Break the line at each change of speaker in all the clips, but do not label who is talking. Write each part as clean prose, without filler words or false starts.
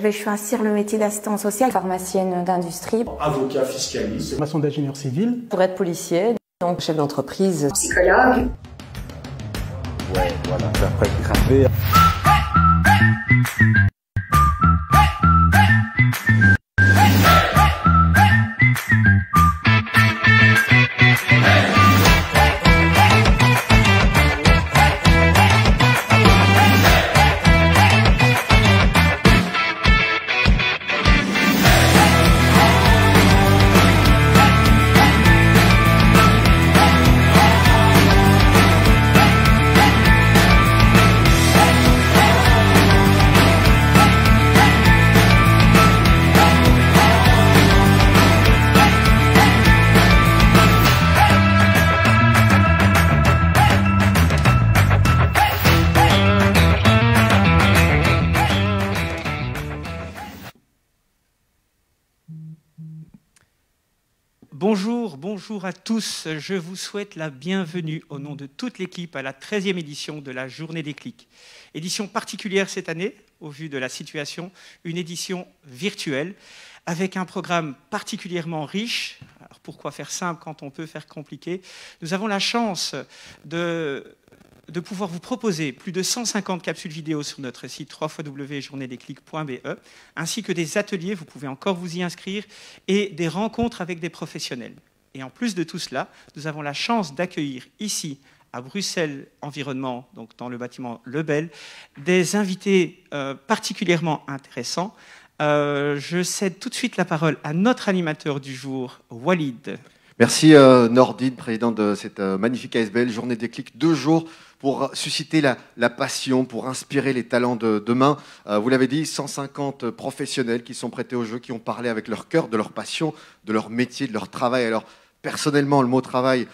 Je vais choisir le métier d'assistant social, pharmacienne d'industrie,
avocat fiscaliste,
formation d'ingénieur civil,
pour être policier, donc chef d'entreprise,
psychologue.
Ouais, voilà, après grimper.
Bonjour à tous, je vous souhaite la bienvenue au nom de toute l'équipe à la 13e édition de la Journée des clics. Édition particulière cette année, au vu de la situation, une édition virtuelle avec un programme particulièrement riche. Alors pourquoi faire simple quand on peut faire compliqué? Nous avons la chance de pouvoir vous proposer plus de 150 capsules vidéo sur notre site www.journéedesclics.be, ainsi que des ateliers, vous pouvez encore vous y inscrire, et des rencontres avec des professionnels. Et en plus de tout cela, nous avons la chance d'accueillir ici, à Bruxelles Environnement, donc dans le bâtiment Lebel, des invités particulièrement intéressants. Je cède tout de suite la parole à notre animateur du jour, Walid.
Merci Nordine, président de cette magnifique ASBL, Journée des clics, 2 jours pour susciter la passion, pour inspirer les talents de demain. Vous l'avez dit, 150 professionnels qui sont prêtés au jeu, qui ont parlé avec leur cœur, de leur passion, de leur métier, de leur travail. Alors personnellement, le mot travail,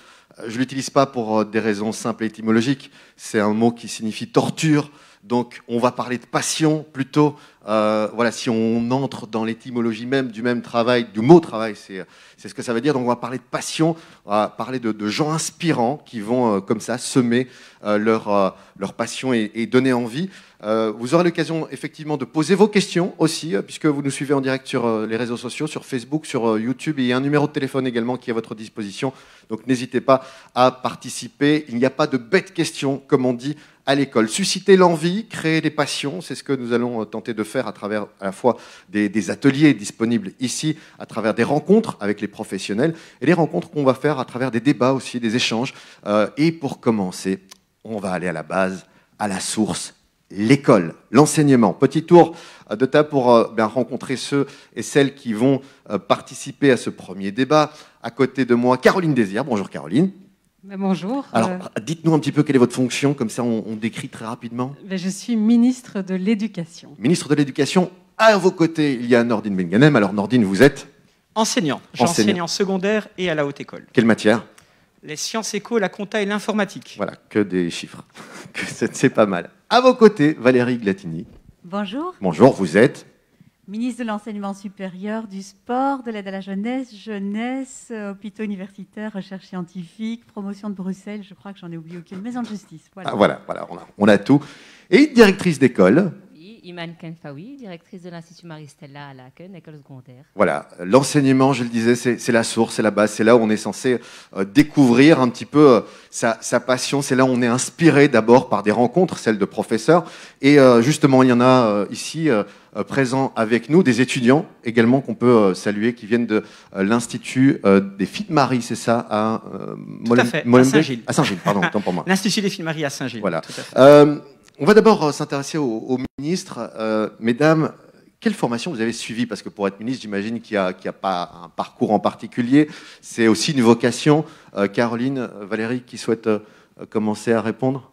je ne l'utilise pas pour des raisons simples et étymologiques. C'est un mot qui signifie torture. Donc on va parler de passion plutôt. Voilà, si on entre dans l'étymologie même du même travail, du mot travail, c'est ce que ça veut dire. Donc on va parler de passion, on va parler de gens inspirants qui vont comme ça semer leur passion et donner envie. Vous aurez l'occasion effectivement de poser vos questions aussi, puisque vous nous suivez en direct sur les réseaux sociaux, sur Facebook, sur YouTube, et il y a un numéro de téléphone également qui est à votre disposition. Donc n'hésitez pas à participer. Il n'y a pas de bêtes questions, comme on dit à l'école. Susciter l'envie, créer des passions, c'est ce que nous allons tenter de faire à travers à la fois des ateliers disponibles ici, à travers des rencontres avec les professionnels, et des rencontres qu'on va faire à travers des débats aussi, des échanges. Et pour commencer, on va aller à la base, à la source, l'école, l'enseignement. Petit tour de table pour rencontrer ceux et celles qui vont participer à ce premier débat. À côté de moi, Caroline Désir. Bonjour Caroline.
Bonjour.
Alors, dites-nous un petit peu quelle est votre fonction, comme ça on décrit très rapidement.
Je suis ministre de l'Éducation.
Ministre de l'Éducation. À vos côtés, il y a Nordine Benganem. Alors Nordine, vous êtes
enseignant. J'enseigne en secondaire et à la haute école.
Quelle matière?
Les sciences éco, la compta et l'informatique.
Voilà, que des chiffres. C'est pas mal. À vos côtés, Valérie Glatini.
Bonjour.
Bonjour, vous êtes
ministre de l'Enseignement supérieur, du sport, de l'aide à la jeunesse, hôpitaux universitaires, recherche scientifique, promotion de Bruxelles, je crois que j'en ai oublié aucune, maison de justice. Voilà,
voilà on a tout. Et directrice d'école.
Oui, Iman Kenfaoui, directrice de l'Institut Marie-Stella à Laken, école secondaire.
Voilà, l'enseignement, je le disais, c'est la source, c'est la base, c'est là où on est censé découvrir un petit peu sa passion, c'est là où on est inspiré d'abord par des rencontres, celles de professeurs. Et justement, il y en a ici présents avec nous, des étudiants également qu'on peut saluer, qui viennent de l'Institut des Filles de Marie, c'est ça, à
Saint-Gilles.
À Saint-Gilles, pardon, tant pour moi.
L'Institut des Filles de Marie à Saint-Gilles.
Voilà.
Tout à fait.
On va d'abord s'intéresser au ministre. Mesdames, quelle formation vous avez suivie? Parce que pour être ministre, j'imagine qu'il n'y a pas un parcours en particulier. C'est aussi une vocation. Caroline, Valérie, qui souhaite commencer à répondre?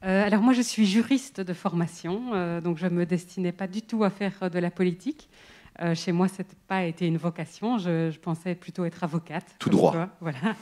Alors moi, je suis juriste de formation, donc je ne me destinais pas du tout à faire de la politique. Chez moi, ça n'a pas été une vocation. Je pensais plutôt être avocate.
Tout droit.
Toi, voilà.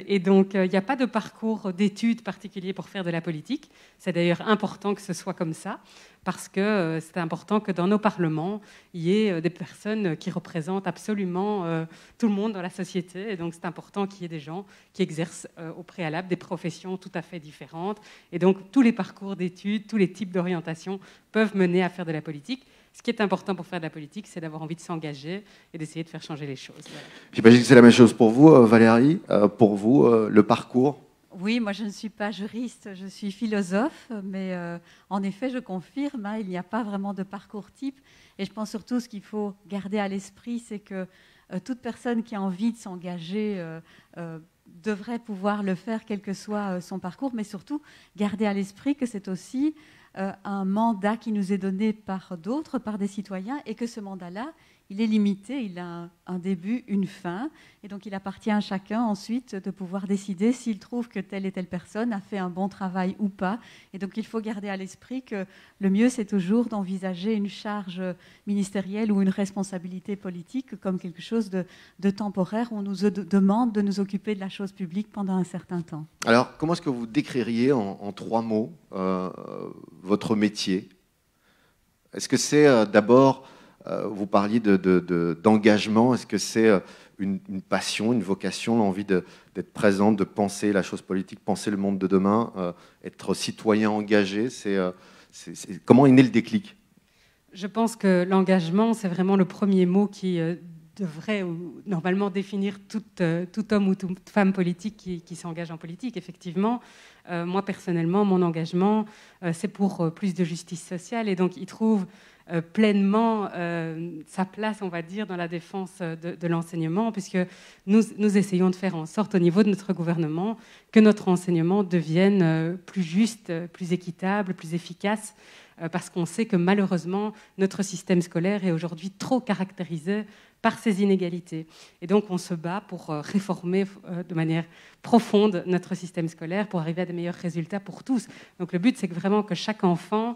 Et donc, il n'y a pas de parcours d'études particulier pour faire de la politique. C'est d'ailleurs important que ce soit comme ça, parce que c'est important que dans nos parlements, il y ait des personnes qui représentent absolument tout le monde dans la société. Et donc, c'est important qu'il y ait des gens qui exercent au préalable des professions tout à fait différentes. Et donc, tous les parcours d'études, tous les types d'orientation peuvent mener à faire de la politique. Ce qui est important pour faire de la politique, c'est d'avoir envie de s'engager et d'essayer de faire changer les choses. Voilà.
J'imagine que c'est la même chose pour vous, Valérie. Pour vous, le parcours?
Oui, moi je ne suis pas juriste, je suis philosophe, mais en effet, je confirme, il n'y a pas vraiment de parcours type. Et je pense surtout ce qu'il faut garder à l'esprit, c'est que toute personne qui a envie de s'engager devrait pouvoir le faire, quel que soit son parcours, mais surtout garder à l'esprit que c'est aussi un mandat qui nous est donné par d'autres, par des citoyens, et que ce mandat-là, il est limité, il a un début, une fin, et donc il appartient à chacun ensuite de pouvoir décider s'il trouve que telle et telle personne a fait un bon travail ou pas. Et donc il faut garder à l'esprit que le mieux, c'est toujours d'envisager une charge ministérielle ou une responsabilité politique comme quelque chose de temporaire, où on nous demande de nous occuper de la chose publique pendant un certain temps.
Alors, comment est-ce que vous décririez en 3 mots votre métier? Est-ce que c'est d'abord... vous parliez d'engagement. Est-ce que c'est une passion, une vocation, l'envie d'être présente, de penser la chose politique, penser le monde de demain, être citoyen engagé? Comment est né le déclic?
Je pense que l'engagement, c'est vraiment le premier mot qui devrait normalement définir tout homme ou toute femme politique qui s'engage en politique. Effectivement, moi personnellement, mon engagement, c'est pour plus de justice sociale, et donc il trouve pleinement sa place, on va dire, dans la défense de l'enseignement, puisque nous essayons de faire en sorte, au niveau de notre gouvernement, que notre enseignement devienne plus juste, plus équitable, plus efficace, parce qu'on sait que malheureusement, notre système scolaire est aujourd'hui trop caractérisé par ces inégalités. Et donc, on se bat pour réformer de manière profonde notre système scolaire pour arriver à des meilleurs résultats pour tous. Donc, le but, c'est vraiment que chaque enfant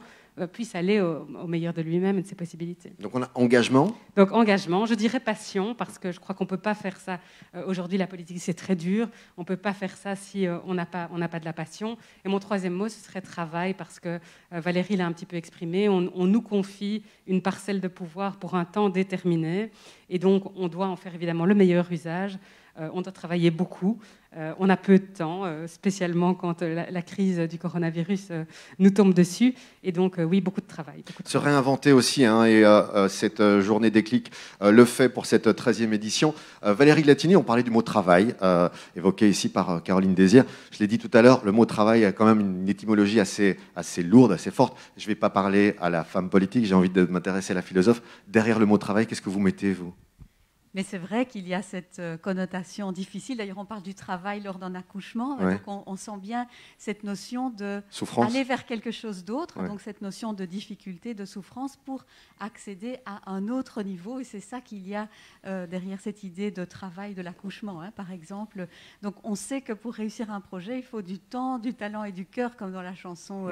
puisse aller au meilleur de lui-même et de ses possibilités. Donc
on a engagement.
Donc engagement, je dirais passion, parce que je crois qu'on ne peut pas faire ça. Aujourd'hui, la politique, c'est très dur. On ne peut pas faire ça si on n'a pas de la passion. Et mon troisième mot, ce serait travail, parce que Valérie l'a un petit peu exprimé. On nous confie une parcelle de pouvoir pour un temps déterminé. Et donc, on doit en faire évidemment le meilleur usage. On doit travailler beaucoup. On a peu de temps, spécialement quand la crise du coronavirus nous tombe dessus. Et donc, oui, beaucoup de travail.
Se réinventer aussi, et cette journée déclic le fait pour cette 13e édition. Valérie Glatini, on parlait du mot travail, évoqué ici par Caroline Désir. Je l'ai dit tout à l'heure, le mot travail a quand même une étymologie assez lourde, assez forte. Je ne vais pas parler à la femme politique, j'ai envie de m'intéresser à la philosophe. Derrière le mot travail, qu'est-ce que vous mettez, vous ?
Mais c'est vrai qu'il y a cette connotation difficile. D'ailleurs, on parle du travail lors d'un accouchement. Ouais. Donc, on sent bien cette notion de
souffrance,
aller vers quelque chose d'autre. Ouais. Donc, cette notion de difficulté, de souffrance pour accéder à un autre niveau. Et c'est ça qu'il y a derrière cette idée de travail de l'accouchement, par exemple. Donc, on sait que pour réussir un projet, il faut du temps, du talent et du cœur, comme dans la chanson.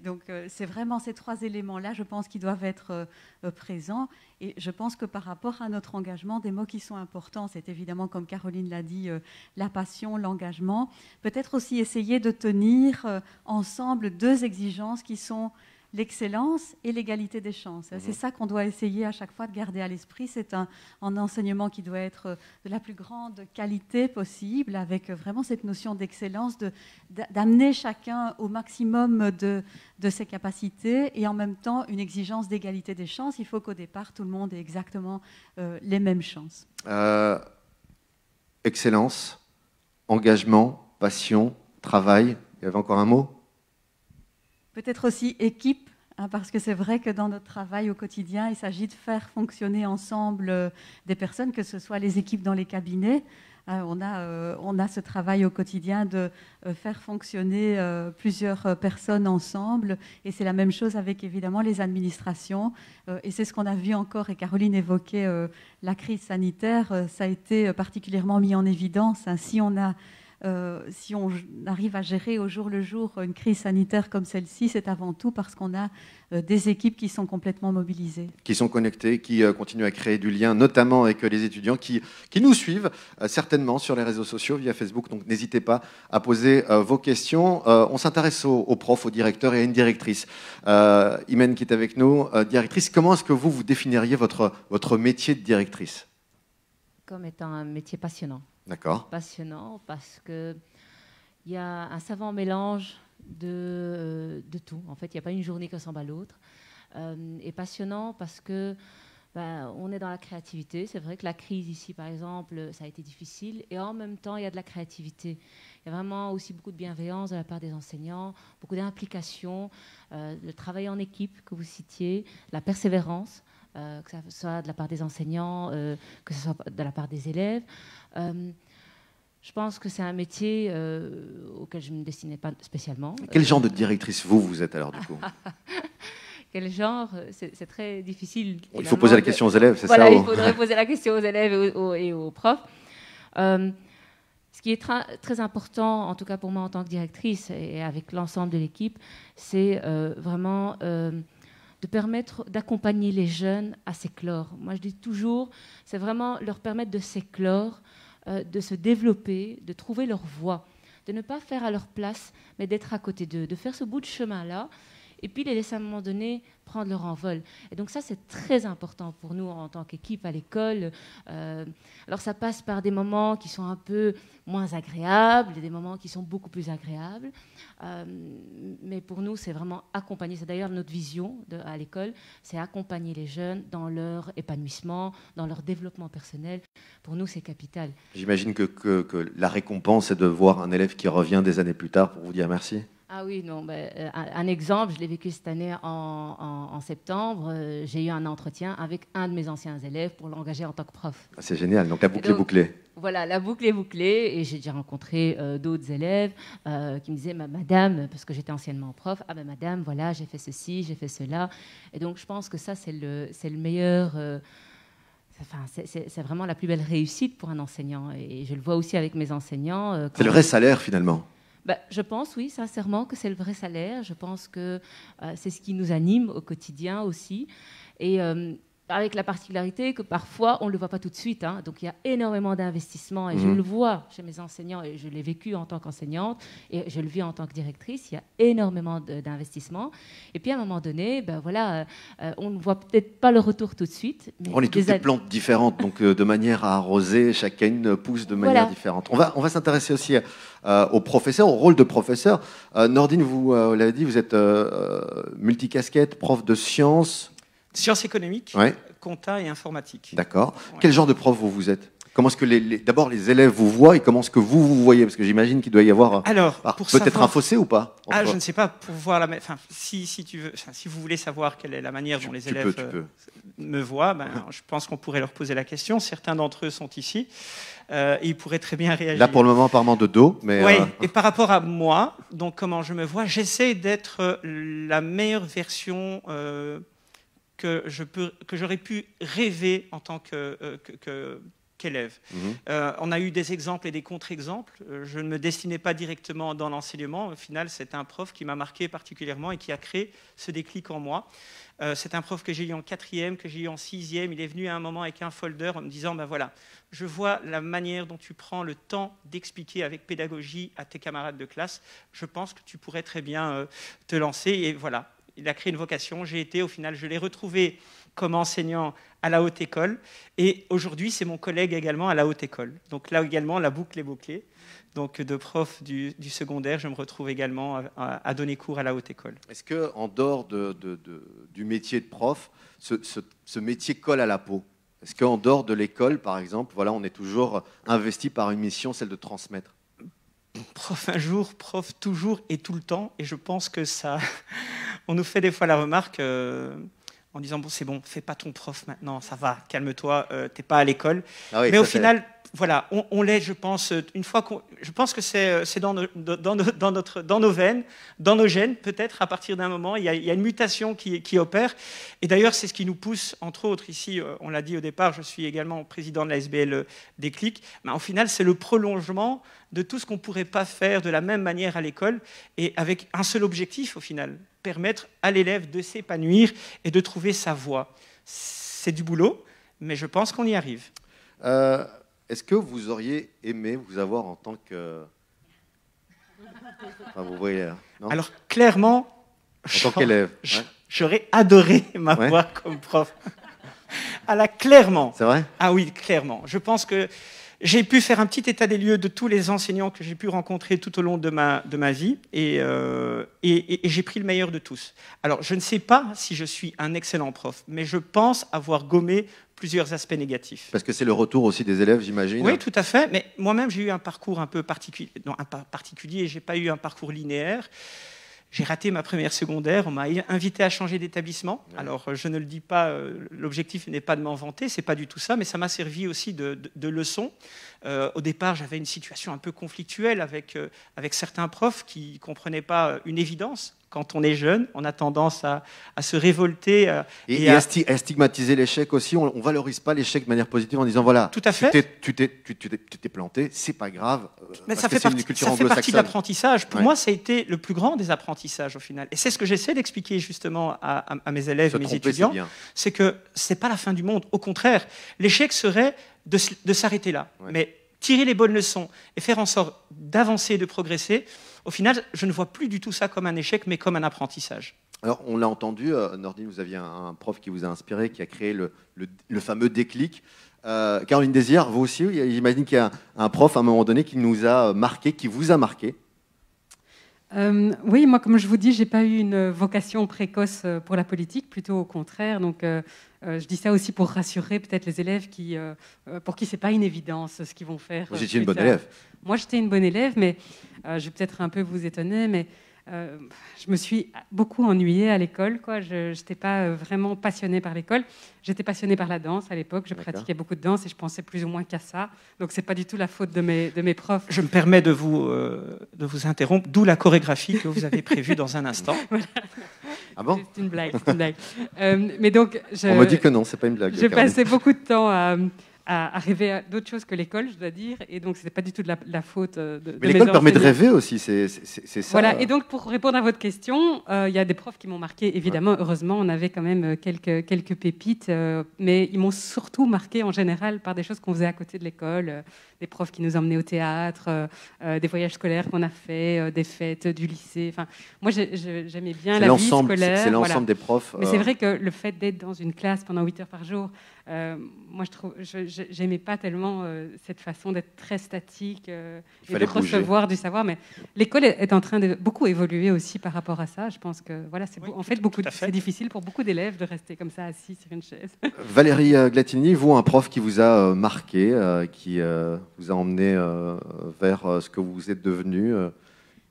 Donc, c'est vraiment ces 3 éléments-là, je pense, qui doivent être présents. Et je pense que par rapport à notre engagement, des mots qui sont importants, c'est évidemment, comme Caroline l'a dit, la passion, l'engagement. Peut-être aussi essayer de tenir ensemble 2 exigences qui sont l'excellence et l'égalité des chances. C'est ça qu'on doit essayer à chaque fois de garder à l'esprit. C'est un enseignement qui doit être de la plus grande qualité possible, avec vraiment cette notion d'excellence, d'amener chacun au maximum de ses capacités, et en même temps une exigence d'égalité des chances. Il faut qu'au départ, tout le monde ait exactement les mêmes chances.
Excellence, engagement, passion, travail. Il y avait encore un mot ?
Peut-être aussi équipe, parce que c'est vrai que dans notre travail au quotidien, il s'agit de faire fonctionner ensemble des personnes, que ce soit les équipes dans les cabinets. On a ce travail au quotidien de faire fonctionner plusieurs personnes ensemble, et c'est la même chose avec évidemment les administrations, et c'est ce qu'on a vu encore, et Caroline évoquait la crise sanitaire, ça a été particulièrement mis en évidence. Si on a si on arrive à gérer au jour le jour une crise sanitaire comme celle-ci, c'est avant tout parce qu'on a des équipes qui sont complètement mobilisées.
Qui sont connectés, qui continuent à créer du lien, notamment avec les étudiants qui nous suivent certainement sur les réseaux sociaux via Facebook. Donc n'hésitez pas à poser vos questions. On s'intéresse aux profs, aux directeurs et à une directrice. Imen qui est avec nous. Directrice, comment est-ce que vous définiriez votre métier de directrice?
Comme étant un métier passionnant.
D'accord.
Passionnant parce qu'il y a un savant mélange de tout. En fait, il n'y a pas une journée qui ressemble à l'autre. Et passionnant parce que on est dans la créativité. C'est vrai que la crise ici, par exemple, ça a été difficile. Et en même temps, il y a de la créativité. Il y a vraiment aussi beaucoup de bienveillance de la part des enseignants, beaucoup d'implication, le travail en équipe que vous citiez, la persévérance, que ce soit de la part des enseignants, que ce soit de la part des élèves. Je pense que c'est un métier auquel je ne me destinais pas spécialement.
Quel genre de directrice vous êtes alors du coup?
Quel genre? C'est très difficile.
Il faut poser la question aux élèves, c'est
voilà,
ça?
Il faudrait poser la question aux élèves et aux profs. Ce qui est très important, en tout cas pour moi en tant que directrice et avec l'ensemble de l'équipe, c'est vraiment de permettre d'accompagner les jeunes à s'éclore. Moi, je dis toujours, c'est vraiment leur permettre de s'éclore, de se développer, de trouver leur voie, de ne pas faire à leur place, mais d'être à côté d'eux, de faire ce bout de chemin-là, et puis les laisser à un moment donné prendre leur envol. Et donc ça, c'est très important pour nous en tant qu'équipe à l'école. Alors ça passe par des moments qui sont un peu moins agréables, des moments qui sont beaucoup plus agréables. Mais pour nous, c'est vraiment accompagner. C'est d'ailleurs notre vision à l'école, c'est accompagner les jeunes dans leur épanouissement, dans leur développement personnel. Pour nous, c'est capital.
J'imagine que la récompense est de voir un élève qui revient des années plus tard pour vous dire merci.
Ah oui, non, un exemple, je l'ai vécu cette année en septembre. J'ai eu un entretien avec un de mes anciens élèves pour l'engager en tant que prof.
C'est génial, donc la boucle est bouclée.
Voilà, la boucle est bouclée et j'ai déjà rencontré d'autres élèves qui me disaient madame, parce que j'étais anciennement prof, ah ben madame, voilà, j'ai fait ceci, j'ai fait cela. Et donc je pense que ça, c'est le meilleur... Enfin, c'est vraiment la plus belle réussite pour un enseignant. Et je le vois aussi avec mes enseignants.
C'est le vrai salaire finalement.
Je pense, oui, sincèrement, que c'est le vrai salaire. Je pense que c'est ce qui nous anime au quotidien aussi. Et avec la particularité que parfois, on ne le voit pas tout de suite. Hein. Donc, il y a énormément d'investissements. Et je le vois chez mes enseignants, et je l'ai vécu en tant qu'enseignante, et je le vis en tant que directrice. Il y a énormément d'investissements. Et puis, à un moment donné, on ne voit peut-être pas le retour tout de suite. Mais
on est toutes des plantes différentes, donc de manière à arroser, chacune pousse de manière différente. On va s'intéresser aussi aux professeurs, au rôle de professeur. Nordine, vous l'avez dit, vous êtes multicasquette, prof de sciences.
Sciences économiques,
ouais.
Compta et informatique.
D'accord.
Ouais.
Quel genre de prof vous êtes? Comment est-ce que d'abord les élèves vous voient et comment est-ce que vous voyez? Parce que j'imagine qu'il doit y avoir peut-être un fossé ou pas?
Je ne sais pas, pour voir si vous voulez savoir quelle est la manière dont les élèves me voient, je pense qu'on pourrait leur poser la question. Certains d'entre eux sont ici et ils pourraient très bien réagir.
Là pour le moment apparemment de dos, mais
oui. Et par rapport à moi, donc comment je me vois, j'essaie d'être la meilleure version que j'aurais pu rêver en tant qu'élève. On a eu des exemples et des contre-exemples. Je ne me destinais pas directement dans l'enseignement. Au final, c'est un prof qui m'a marqué particulièrement et qui a créé ce déclic en moi. C'est un prof que j'ai eu en 4e, que j'ai eu en 6e. Il est venu à un moment avec un folder en me disant voilà, je vois la manière dont tu prends le temps d'expliquer avec pédagogie à tes camarades de classe. Je pense que tu pourrais très bien te lancer. Et voilà. Il a créé une vocation. Au final, je l'ai retrouvé comme enseignant à la haute école. Et aujourd'hui, c'est mon collègue également à la haute école. Donc là également, la boucle est bouclée. Donc de prof du secondaire, je me retrouve également à donner cours à la haute école.
Est-ce qu'en dehors du métier de prof, ce métier colle à la peau? Est-ce qu'en dehors de l'école, par exemple, on est toujours investi par une mission, celle de transmettre?
Prof un jour, prof toujours et tout le temps. Et je pense que ça... On nous fait des fois la remarque, en disant bon, c'est bon, fais pas ton prof maintenant, ça va, calme-toi, t'es pas à l'école.
Ah oui,
mais au
ça,
final, voilà, on l'est, je pense, une fois je pense que c'est dans nos veines, dans nos gènes, peut-être, à partir d'un moment, il y a une mutation qui opère. Et d'ailleurs, c'est ce qui nous pousse, entre autres, ici, on l'a dit au départ, je suis également président de la SBL Déclic, mais au final, c'est le prolongement de tout ce qu'on ne pourrait pas faire de la même manière à l'école, et avec un seul objectif, au final, permettre à l'élève de s'épanouir et de trouver sa voie. C'est du boulot, mais je pense qu'on y arrive.
Est-ce que vous auriez aimé vous avoir en tant que... Enfin, vous voyez, non?
Alors, clairement,
en tant qu'élève,
j'aurais adoré m'avoir comme prof. Alors, clairement.
C'est vrai?
Ah oui, clairement. Je pense que j'ai pu faire un petit état des lieux de tous les enseignants que j'ai pu rencontrer tout au long de ma vie, et j'ai pris le meilleur de tous. Alors, je ne sais pas si je suis un excellent prof, mais je pense avoir gommé plusieurs aspects négatifs.
Parce que c'est le retour aussi des élèves, j'imagine.
Oui, tout à fait. Mais moi-même, j'ai eu un parcours un peu particulier. Non, pas particulier, j'ai pas eu un parcours linéaire. J'ai raté ma première secondaire, on m'a invité à changer d'établissement. Ouais. Alors, je ne le dis pas, l'objectif n'est pas de m'en vanter, c'est pas du tout ça, mais ça m'a servi aussi de leçon. Au départ, j'avais une situation un peu conflictuelle avec certains profs qui ne comprenaient pas une évidence. Quand on est jeune, on a tendance à se révolter.
Et à stigmatiser l'échec aussi. On ne valorise pas l'échec de manière positive en disant voilà,
tout à fait.
Tu t'es planté, c'est pas grave.
Mais ça fait partie de l'apprentissage. Pour moi, ça a été le plus grand des apprentissages au final. Et c'est ce que j'essaie d'expliquer justement à mes élèves et mes étudiants. C'est que ce n'est pas la fin du monde. Au contraire, l'échec serait de s'arrêter là. Ouais. Mais tirer les bonnes leçons et faire en sorte d'avancer, de progresser, au final, je ne vois plus du tout ça comme un échec, mais comme un apprentissage.
Alors, on l'a entendu, Nordine, vous aviez un prof qui vous a inspiré, qui a créé le fameux déclic. Caroline Désir, vous aussi, j'imagine qu'il y a un prof à un moment donné qui nous a marqué, qui vous a marqué.
Oui, moi, comme je vous dis, je n'ai pas eu une vocation précoce pour la politique, plutôt au contraire. Donc, je dis ça aussi pour rassurer peut-être les élèves pour qui ce n'est pas une évidence ce qu'ils vont faire.
Vous étiez une bonne élève.
Moi, j'étais une bonne élève, mais je vais peut-être un peu vous étonner, mais je me suis beaucoup ennuyée à l'école. Je n'étais pas vraiment passionnée par l'école. J'étais passionnée par la danse à l'époque. Je pratiquais beaucoup de danse et je pensais plus ou moins qu'à ça. Donc, ce n'est pas du tout la faute de mes profs.
Je me permets de vous interrompre, d'où la chorégraphie que vous avez prévue dans un instant.
Voilà.
Ah bon?
C'est une blague. Mais donc,
on me dit que non, ce n'est pas une blague.
J'ai passé beaucoup de temps à rêver d'autres choses que l'école, je dois dire, et donc ce n'était pas du tout de la faute de
Mais l'école permet de rêver aussi, c'est ça.
Voilà, et donc pour répondre à votre question, il y a des profs qui m'ont marqué, évidemment, ouais. Heureusement, on avait quand même quelques pépites, mais ils m'ont surtout marqué en général par des choses qu'on faisait à côté de l'école, des profs qui nous emmenaient au théâtre, des voyages scolaires qu'on a fait, des fêtes du lycée. Enfin, moi, j'aimais bien la vie scolaire.
C'est l'ensemble des profs.
Mais c'est vrai que le fait d'être dans une classe pendant 8 heures par jour, moi, j'aimais pas tellement cette façon d'être très statique et de recevoir du savoir. Mais l'école est en train de beaucoup évoluer aussi par rapport à ça. Je pense que voilà, c'est difficile pour beaucoup d'élèves de rester comme ça assis sur une chaise.
Valérie Glattini, vous, un prof qui vous a marqué, qui vous a emmené vers ce que vous êtes devenu.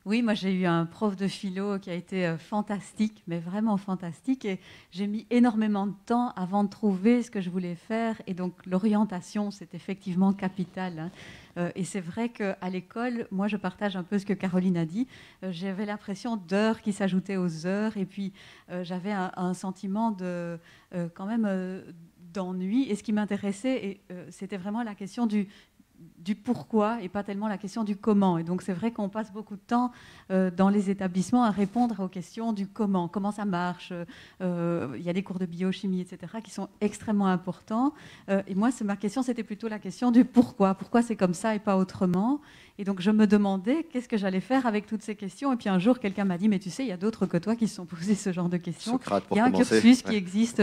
Oui, moi j'ai eu un prof de philo qui a été fantastique, mais vraiment fantastique. Et j'ai mis énormément de temps avant de trouver ce que je voulais faire. Et donc l'orientation, c'est effectivement capital. Et c'est vrai qu'à l'école, moi je partage un peu ce que Caroline a dit. J'avais l'impression d'heures qui s'ajoutaient aux heures. Et puis j'avais un sentiment quand même d'ennui. Et ce qui m'intéressait, c'était vraiment la question du pourquoi et pas tellement la question du comment. Et donc c'est vrai qu'on passe beaucoup de temps dans les établissements à répondre aux questions du comment ça marche. Il y a des cours de biochimie, etc., qui sont extrêmement importants. Et moi, ma question, c'était plutôt la question du pourquoi. Pourquoi c'est comme ça et pas autrement? Et donc je me demandais qu'est-ce que j'allais faire avec toutes ces questions. Et puis un jour, quelqu'un m'a dit, mais tu sais, il y a d'autres que toi qui se sont posés ce genre de questions.
Socrate,
il y a un cursus qui existe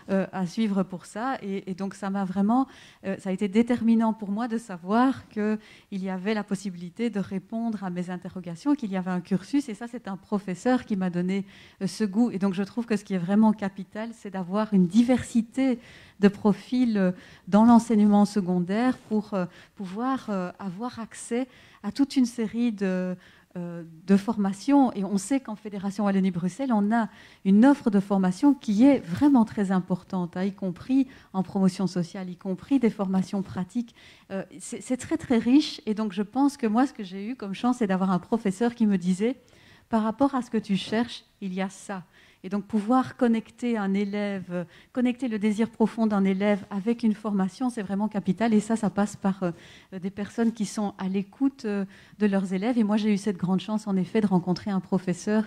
à suivre pour ça. Et donc ça m'a vraiment, ça a été déterminant pour moi de savoir qu'il y avait la possibilité de répondre à mes interrogations, qu'il y avait un cursus. Et ça, c'est un professeur qui m'a donné ce goût. Et donc je trouve que ce qui est vraiment capital, c'est d'avoir une diversité de profils dans l'enseignement secondaire pour pouvoir avoir accès à toute une série de formation. Et on sait qu'en Fédération Wallonie-Bruxelles, on a une offre de formation qui est vraiment très importante, y compris en promotion sociale, y compris des formations pratiques. C'est très, très riche. Et donc, je pense que moi, ce que j'ai eu comme chance, c'est d'avoir un professeur qui me disait, par rapport à ce que tu cherches, il y a ça. Et donc pouvoir connecter un élève, connecter le désir profond d'un élève avec une formation, c'est vraiment capital. Et ça passe par des personnes qui sont à l'écoute de leurs élèves. Et moi, j'ai eu cette grande chance, en effet, de rencontrer un professeur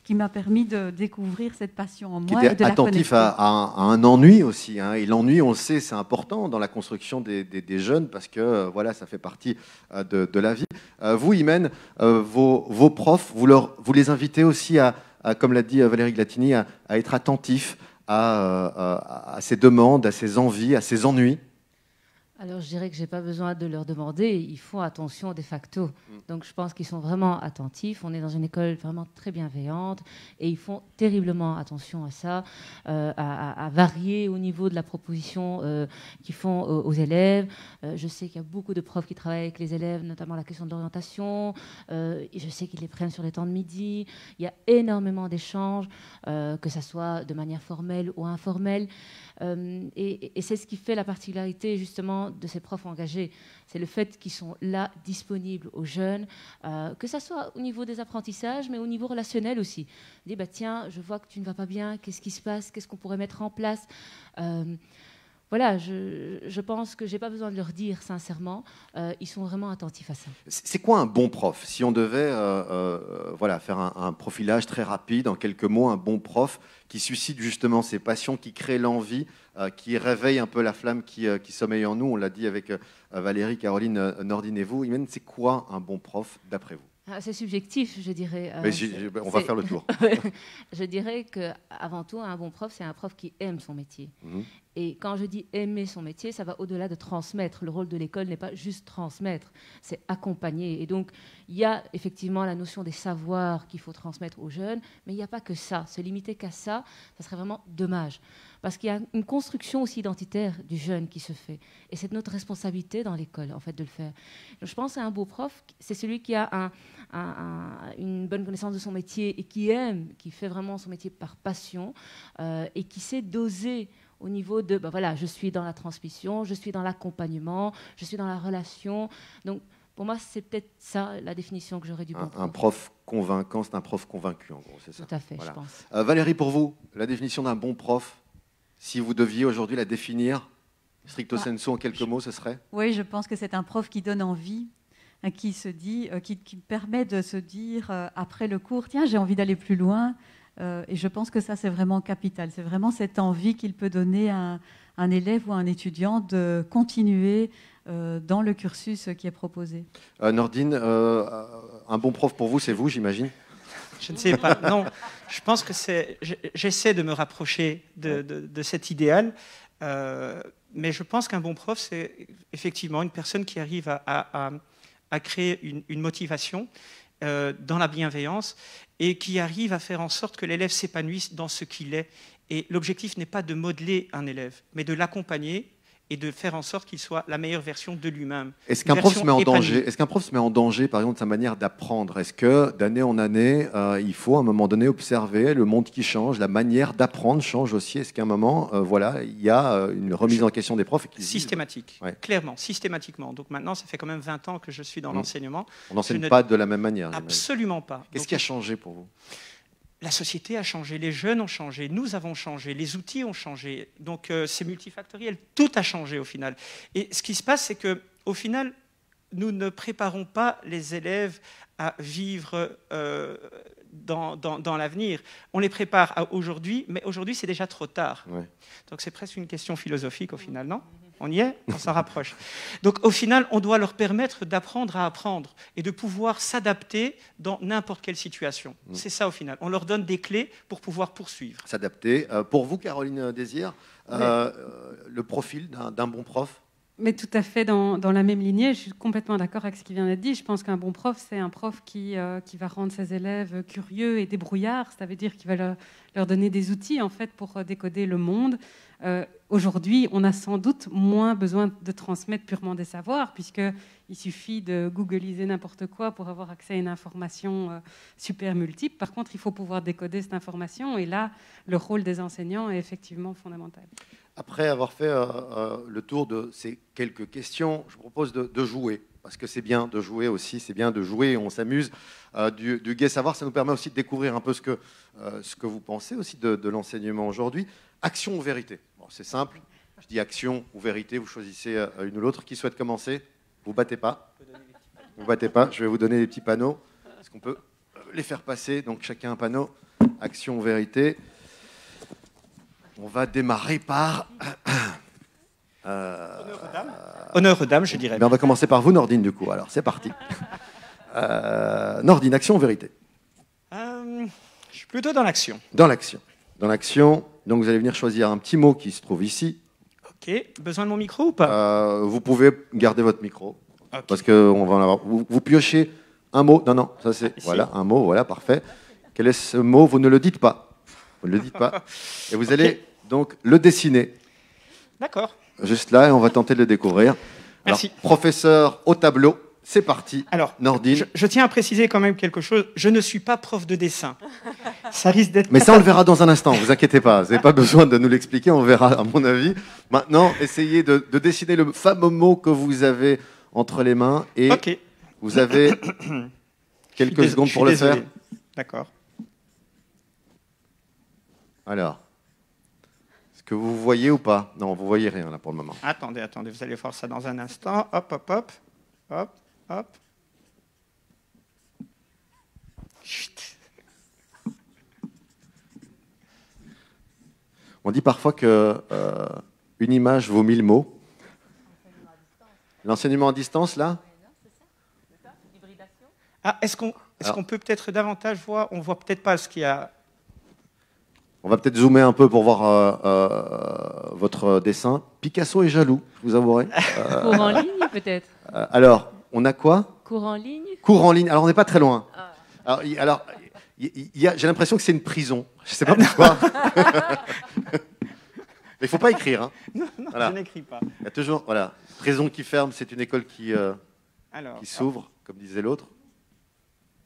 qui m'a permis de découvrir cette passion en moi.
Qui était attentif à un ennui aussi. Et l'ennui, on le sait, c'est important dans la construction des jeunes parce que voilà, ça fait partie de la vie. Vous, Imen, vos profs, vous les invitez aussi comme l'a dit Valérie Glatini, à être attentif à ces demandes, à ces envies, à ces ennuis?
Alors, je dirais que je n'ai pas besoin de leur demander. Ils font attention de facto. Donc, je pense qu'ils sont vraiment attentifs. On est dans une école vraiment très bienveillante et ils font terriblement attention à ça, à varier au niveau de la proposition qu'ils font aux élèves. Je sais qu'il y a beaucoup de profs qui travaillent avec les élèves, notamment la question de l'orientation. Je sais qu'ils les prennent sur les temps de midi. Il y a énormément d'échanges, que ce soit de manière formelle ou informelle. Et c'est ce qui fait la particularité justement de ces profs engagés. C'est le fait qu'ils sont là, disponibles aux jeunes, que ce soit au niveau des apprentissages, mais au niveau relationnel aussi. Ils disent, bah, tiens, je vois que tu ne vas pas bien, qu'est-ce qui se passe, qu'est-ce qu'on pourrait mettre en place. Voilà, je pense que je n'ai pas besoin de leur dire sincèrement, ils sont vraiment attentifs à ça.
C'est quoi un bon prof? Si on devait voilà, faire un profilage très rapide, en quelques mots, un bon prof qui suscite justement ces passions, qui crée l'envie, qui réveille un peu la flamme qui sommeille en nous. On l'a dit avec Valérie, Caroline, Nordine et vous. Imen, c'est quoi un bon prof d'après vous?
C'est subjectif, je dirais.
On va faire le tour.
Je dirais qu'avant tout, un bon prof, c'est un prof qui aime son métier. Et quand je dis aimer son métier, ça va au-delà de transmettre. Le rôle de l'école n'est pas juste transmettre, c'est accompagner. Et donc, il y a effectivement la notion des savoirs qu'il faut transmettre aux jeunes, mais il n'y a pas que ça. Se limiter qu'à ça, ça serait vraiment dommage. Parce qu'il y a une construction aussi identitaire du jeune qui se fait. Et c'est notre responsabilité dans l'école, en fait, de le faire. Donc, je pense qu'un beau prof, c'est celui qui a une bonne connaissance de son métier et qui aime, qui fait vraiment son métier par passion et qui sait doser au niveau de, ben voilà, je suis dans la transmission, je suis dans l'accompagnement, je suis dans la relation. Donc, pour moi, c'est peut-être ça la définition que j'aurais du bon prof.
Un prof convaincant, c'est un prof convaincu, en gros, c'est ça?
Tout à fait,
voilà.
Je pense.
Valérie, pour vous, la définition d'un bon prof, si vous deviez aujourd'hui la définir, stricto sensu, en quelques mots, ce serait?
Oui, je pense que c'est un prof qui donne envie, qui se dit, qui permet de se dire, après le cours, tiens, j'ai envie d'aller plus loin. Et je pense que ça, c'est vraiment capital. C'est vraiment cette envie qu'il peut donner à un élève ou à un étudiant de continuer dans le cursus qui est proposé.
Nordine, un bon prof pour vous, c'est vous, j'imagine?
Je ne sais pas. Non, je pense que j'essaie de me rapprocher de cet idéal. Mais je pense qu'un bon prof, c'est effectivement une personne qui arrive à créer une motivation dans la bienveillance et qui arrive à faire en sorte que l'élève s'épanouisse dans ce qu'il est. Et l'objectif n'est pas de modeler un élève, mais de l'accompagner et de faire en sorte qu'il soit la meilleure version de lui-même.
Est-ce qu'un prof se met en danger? Est-ce qu'un prof se met en danger, par exemple, de sa manière d'apprendre? Est-ce que d'année en année, il faut à un moment donné observer le monde qui change, la manière d'apprendre change aussi? Est-ce qu'à un moment, voilà, il y a une remise en question des profs
Systématique, clairement, systématiquement. Donc maintenant, ça fait quand même 20 ans que je suis dans l'enseignement.
On n'enseigne pas de la même manière.
Absolument pas.
Qu'est-ce qui a changé pour vous?
La société a changé, les jeunes ont changé, nous avons changé, les outils ont changé. Donc c'est multifactoriel, tout a changé au final. Et ce qui se passe, c'est qu'au final, nous ne préparons pas les élèves à vivre dans l'avenir. On les prépare à aujourd'hui, mais aujourd'hui, c'est déjà trop tard. Ouais. Donc c'est presque une question philosophique au final, non ? On y est, on s'en rapproche. Donc au final, on doit leur permettre d'apprendre à apprendre et de pouvoir s'adapter dans n'importe quelle situation. C'est ça au final. On leur donne des clés pour pouvoir poursuivre.
S'adapter. Pour vous, Caroline Désir, le profil d'un bon prof?
Mais tout à fait dans la même lignée, je suis complètement d'accord avec ce qui vient d'être dit. Je pense qu'un bon prof, c'est un prof qui va rendre ses élèves curieux et débrouillards. Ça veut dire qu'il va leur donner des outils en fait pour décoder le monde. Aujourd'hui, on a sans doute moins besoin de transmettre purement des savoirs, puisqu'il suffit de googliser n'importe quoi pour avoir accès à une information super multiple. Par contre, il faut pouvoir décoder cette information, et là, le rôle des enseignants est effectivement fondamental.
Après avoir fait le tour de ces quelques questions, je vous propose de jouer, parce que c'est bien de jouer aussi, c'est bien de jouer, on s'amuse. Du gai savoir, ça nous permet aussi de découvrir un peu ce que vous pensez aussi de l'enseignement aujourd'hui. Action ou vérité? Bon, c'est simple, je dis action ou vérité, vous choisissez une ou l'autre. Qui souhaite commencer? Vous battez pas. Vous battez pas, je vais vous donner des petits panneaux. Est-ce qu'on peut les faire passer? Donc chacun un panneau, action ou vérité. On va démarrer par...
Honneur aux dames, je dirais.
Mais on va commencer par vous, Nordine, du coup. Alors, c'est parti. Nordine, action ou vérité?
Je suis plutôt dans l'action.
Dans l'action. Dans l'action, donc vous allez venir choisir un petit mot qui se trouve ici.
Ok. Besoin de mon micro ou pas?
Vous pouvez garder votre micro.
Okay.
Parce qu'on va en avoir... Vous piochez un mot. Non, ça c'est... Voilà, un mot, voilà, parfait. Quel est ce mot? Vous ne le dites pas. Vous ne le dites pas. Et vous allez donc le dessiner.
D'accord.
Juste là, et on va tenter de le découvrir.
Merci.
Alors, professeur au tableau, c'est parti.
Alors,
Nordine.
Je tiens à préciser quand même quelque chose. Je ne suis pas prof de dessin. Ça risque d'être...
Mais ça, on le verra dans un instant, vous inquiétez pas. Vous n'avez pas besoin de nous l'expliquer, on verra, à mon avis. Maintenant, essayez de dessiner le fameux mot que vous avez entre les mains. Et
okay.
Vous avez quelques secondes pour le faire.
D'accord.
Alors, est-ce que vous voyez ou pas? Non, vous voyez rien là pour le moment.
Attendez, vous allez voir ça dans un instant. Hop. Chut.
On dit parfois que une image vaut 1000 mots. L'enseignement à distance, là?
Ah, est-ce qu'on peut peut-être davantage voir? On voit peut-être pas ce qu'il y a.
On va peut-être zoomer un peu pour voir votre dessin. Picasso est jaloux, je vous avouerai.
Cours en ligne, peut-être?
Alors, on a quoi?
Cours en ligne?
Cours en ligne. Alors, on n'est pas très loin. Alors, j'ai l'impression que c'est une prison. Je ne sais pas pourquoi. Mais il ne faut pas écrire. Hein.
Non, voilà. Je n'écris pas.
Il y a toujours, voilà, prison qui ferme, c'est une école qui s'ouvre, comme disait l'autre.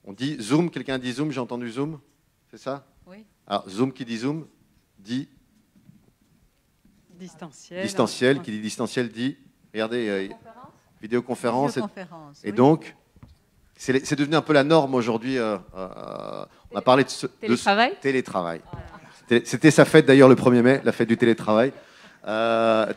On dit zoom, quelqu'un dit zoom, j'ai entendu zoom, c'est ça?
Oui.
Alors, zoom qui dit zoom, dit...
Distanciel.
Distanciel, qui dit distanciel, dit... Regardez, vidéoconférence.
Vidéoconférence,
et
oui.
donc, c'est devenu un peu la norme aujourd'hui. On a parlé de télétravail. C'était sa fête d'ailleurs le 1er mai, la fête du télétravail.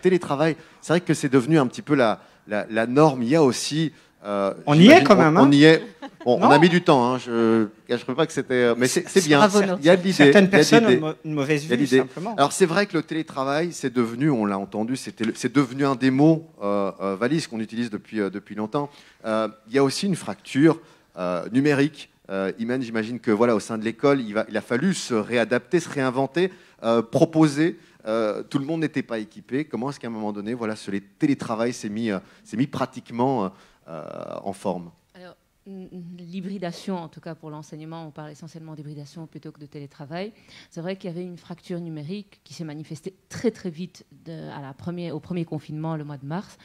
Télétravail, c'est vrai que c'est devenu un petit peu la norme. Il y a aussi...
on y est quand même.
On y est. Bon, on a mis du temps. Hein, je ne cacherai pas que c'était... Mais c'est bien. Il y a de l'idée.
Certaines personnes ont une mauvaise vue, simplement.
Alors c'est vrai que le télétravail, c'est devenu, on l'a entendu, c'est devenu un des mots valises qu'on utilise depuis longtemps. Il y a aussi une fracture numérique. Imen, j'imagine que voilà, au sein de l'école, il a fallu se réadapter, se réinventer, proposer. Tout le monde n'était pas équipé. Comment est-ce qu'à un moment donné, voilà, ce télétravail s'est mis pratiquement en forme?
Alors, l'hybridation, en tout cas pour l'enseignement, on parle essentiellement d'hybridation plutôt que de télétravail. C'est vrai qu'il y avait une fracture numérique qui s'est manifestée très très vite au premier confinement, le mois de mars.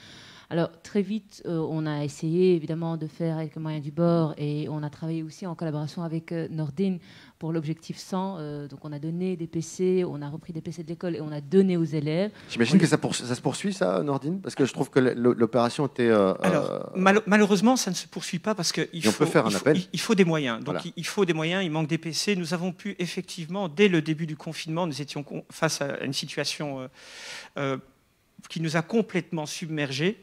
Alors très vite, on a essayé évidemment de faire avec les moyens du bord et on a travaillé aussi en collaboration avec Nordine pour l'objectif 100. Donc on a donné des PC, on a repris des PC de l'école et on a donné aux élèves.
J'imagine que ça se poursuit, ça, Nordine? Parce que je trouve que l'opération était...
Alors, malheureusement, ça ne se poursuit pas parce qu'il faut des moyens. Donc voilà. Il faut des moyens, il manque des PC. Nous avons pu effectivement, dès le début du confinement, nous étions face à une situation... qui nous a complètement submergés.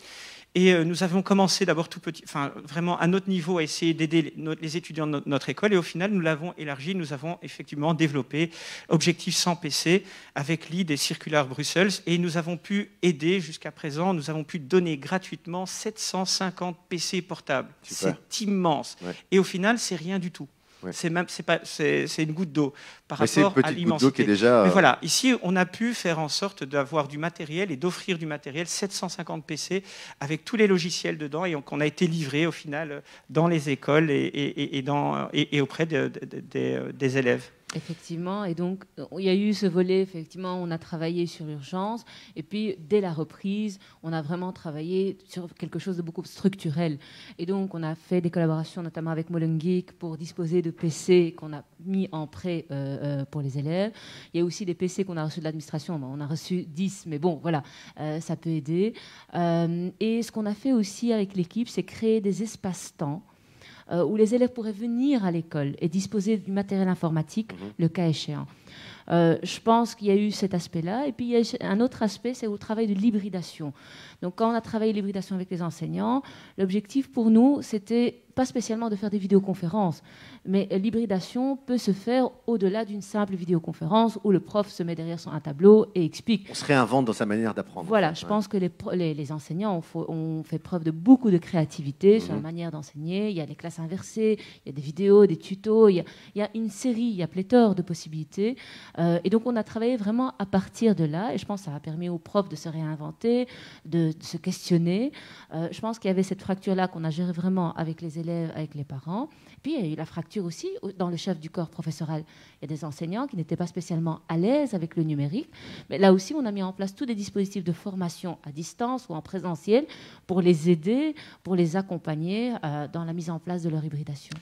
Et nous avons commencé d'abord tout petit, enfin vraiment à notre niveau, à essayer d'aider les étudiants de notre école. Et au final, nous l'avons élargi. Nous avons effectivement développé Objectif 100 PC avec l'ID et Circular Brussels. Et nous avons pu aider jusqu'à présent. Nous avons pu donner gratuitement 750 PC portables. C'est immense. Ouais. Et au final, c'est rien du tout. Ouais. C'est une goutte d'eau par rapport à l'immensité.
Déjà...
Mais voilà, ici, on a pu faire en sorte d'avoir du matériel et d'offrir du matériel, 750 PC, avec tous les logiciels dedans, et qu'on a été livré au final dans les écoles et auprès des élèves.
Effectivement, et donc il y a eu ce volet, effectivement, on a travaillé sur l'urgence, et puis dès la reprise, on a vraiment travaillé sur quelque chose de beaucoup structurel. Et donc on a fait des collaborations, notamment avec Molengeek, pour disposer de PC qu'on a mis en prêt pour les élèves. Il y a aussi des PC qu'on a reçus de l'administration, on a reçu 10, mais bon, voilà, ça peut aider. Et ce qu'on a fait aussi avec l'équipe, c'est créer des espaces-temps où les élèves pourraient venir à l'école et disposer du matériel informatique, le cas échéant. Je pense qu'il y a eu cet aspect-là. Et puis, il y a un autre aspect, c'est au travail de l'hybridation. Donc, quand on a travaillé l'hybridation avec les enseignants, l'objectif pour nous, c'était pas spécialement de faire des vidéoconférences, mais l'hybridation peut se faire au-delà d'une simple vidéoconférence où le prof se met derrière un tableau et explique.
On se réinvente dans sa manière d'apprendre.
Voilà, je pense que les enseignants ont fait preuve de beaucoup de créativité sur la manière d'enseigner. Il y a les classes inversées, il y a des vidéos, des tutos, il y a une série, il y a pléthore de possibilités. Et donc, on a travaillé vraiment à partir de là, et je pense que ça a permis aux profs de se réinventer, de se questionner. Je pense qu'il y avait cette fracture-là qu'on a gérée vraiment avec les élèves, avec les parents. Puis, il y a eu la fracture aussi dans le chef du corps professoral. Il y a des enseignants qui n'étaient pas spécialement à l'aise avec le numérique. Mais là aussi, on a mis en place tous des dispositifs de formation à distance ou en présentiel pour les aider, pour les accompagner dans la mise en place de leur hybridation.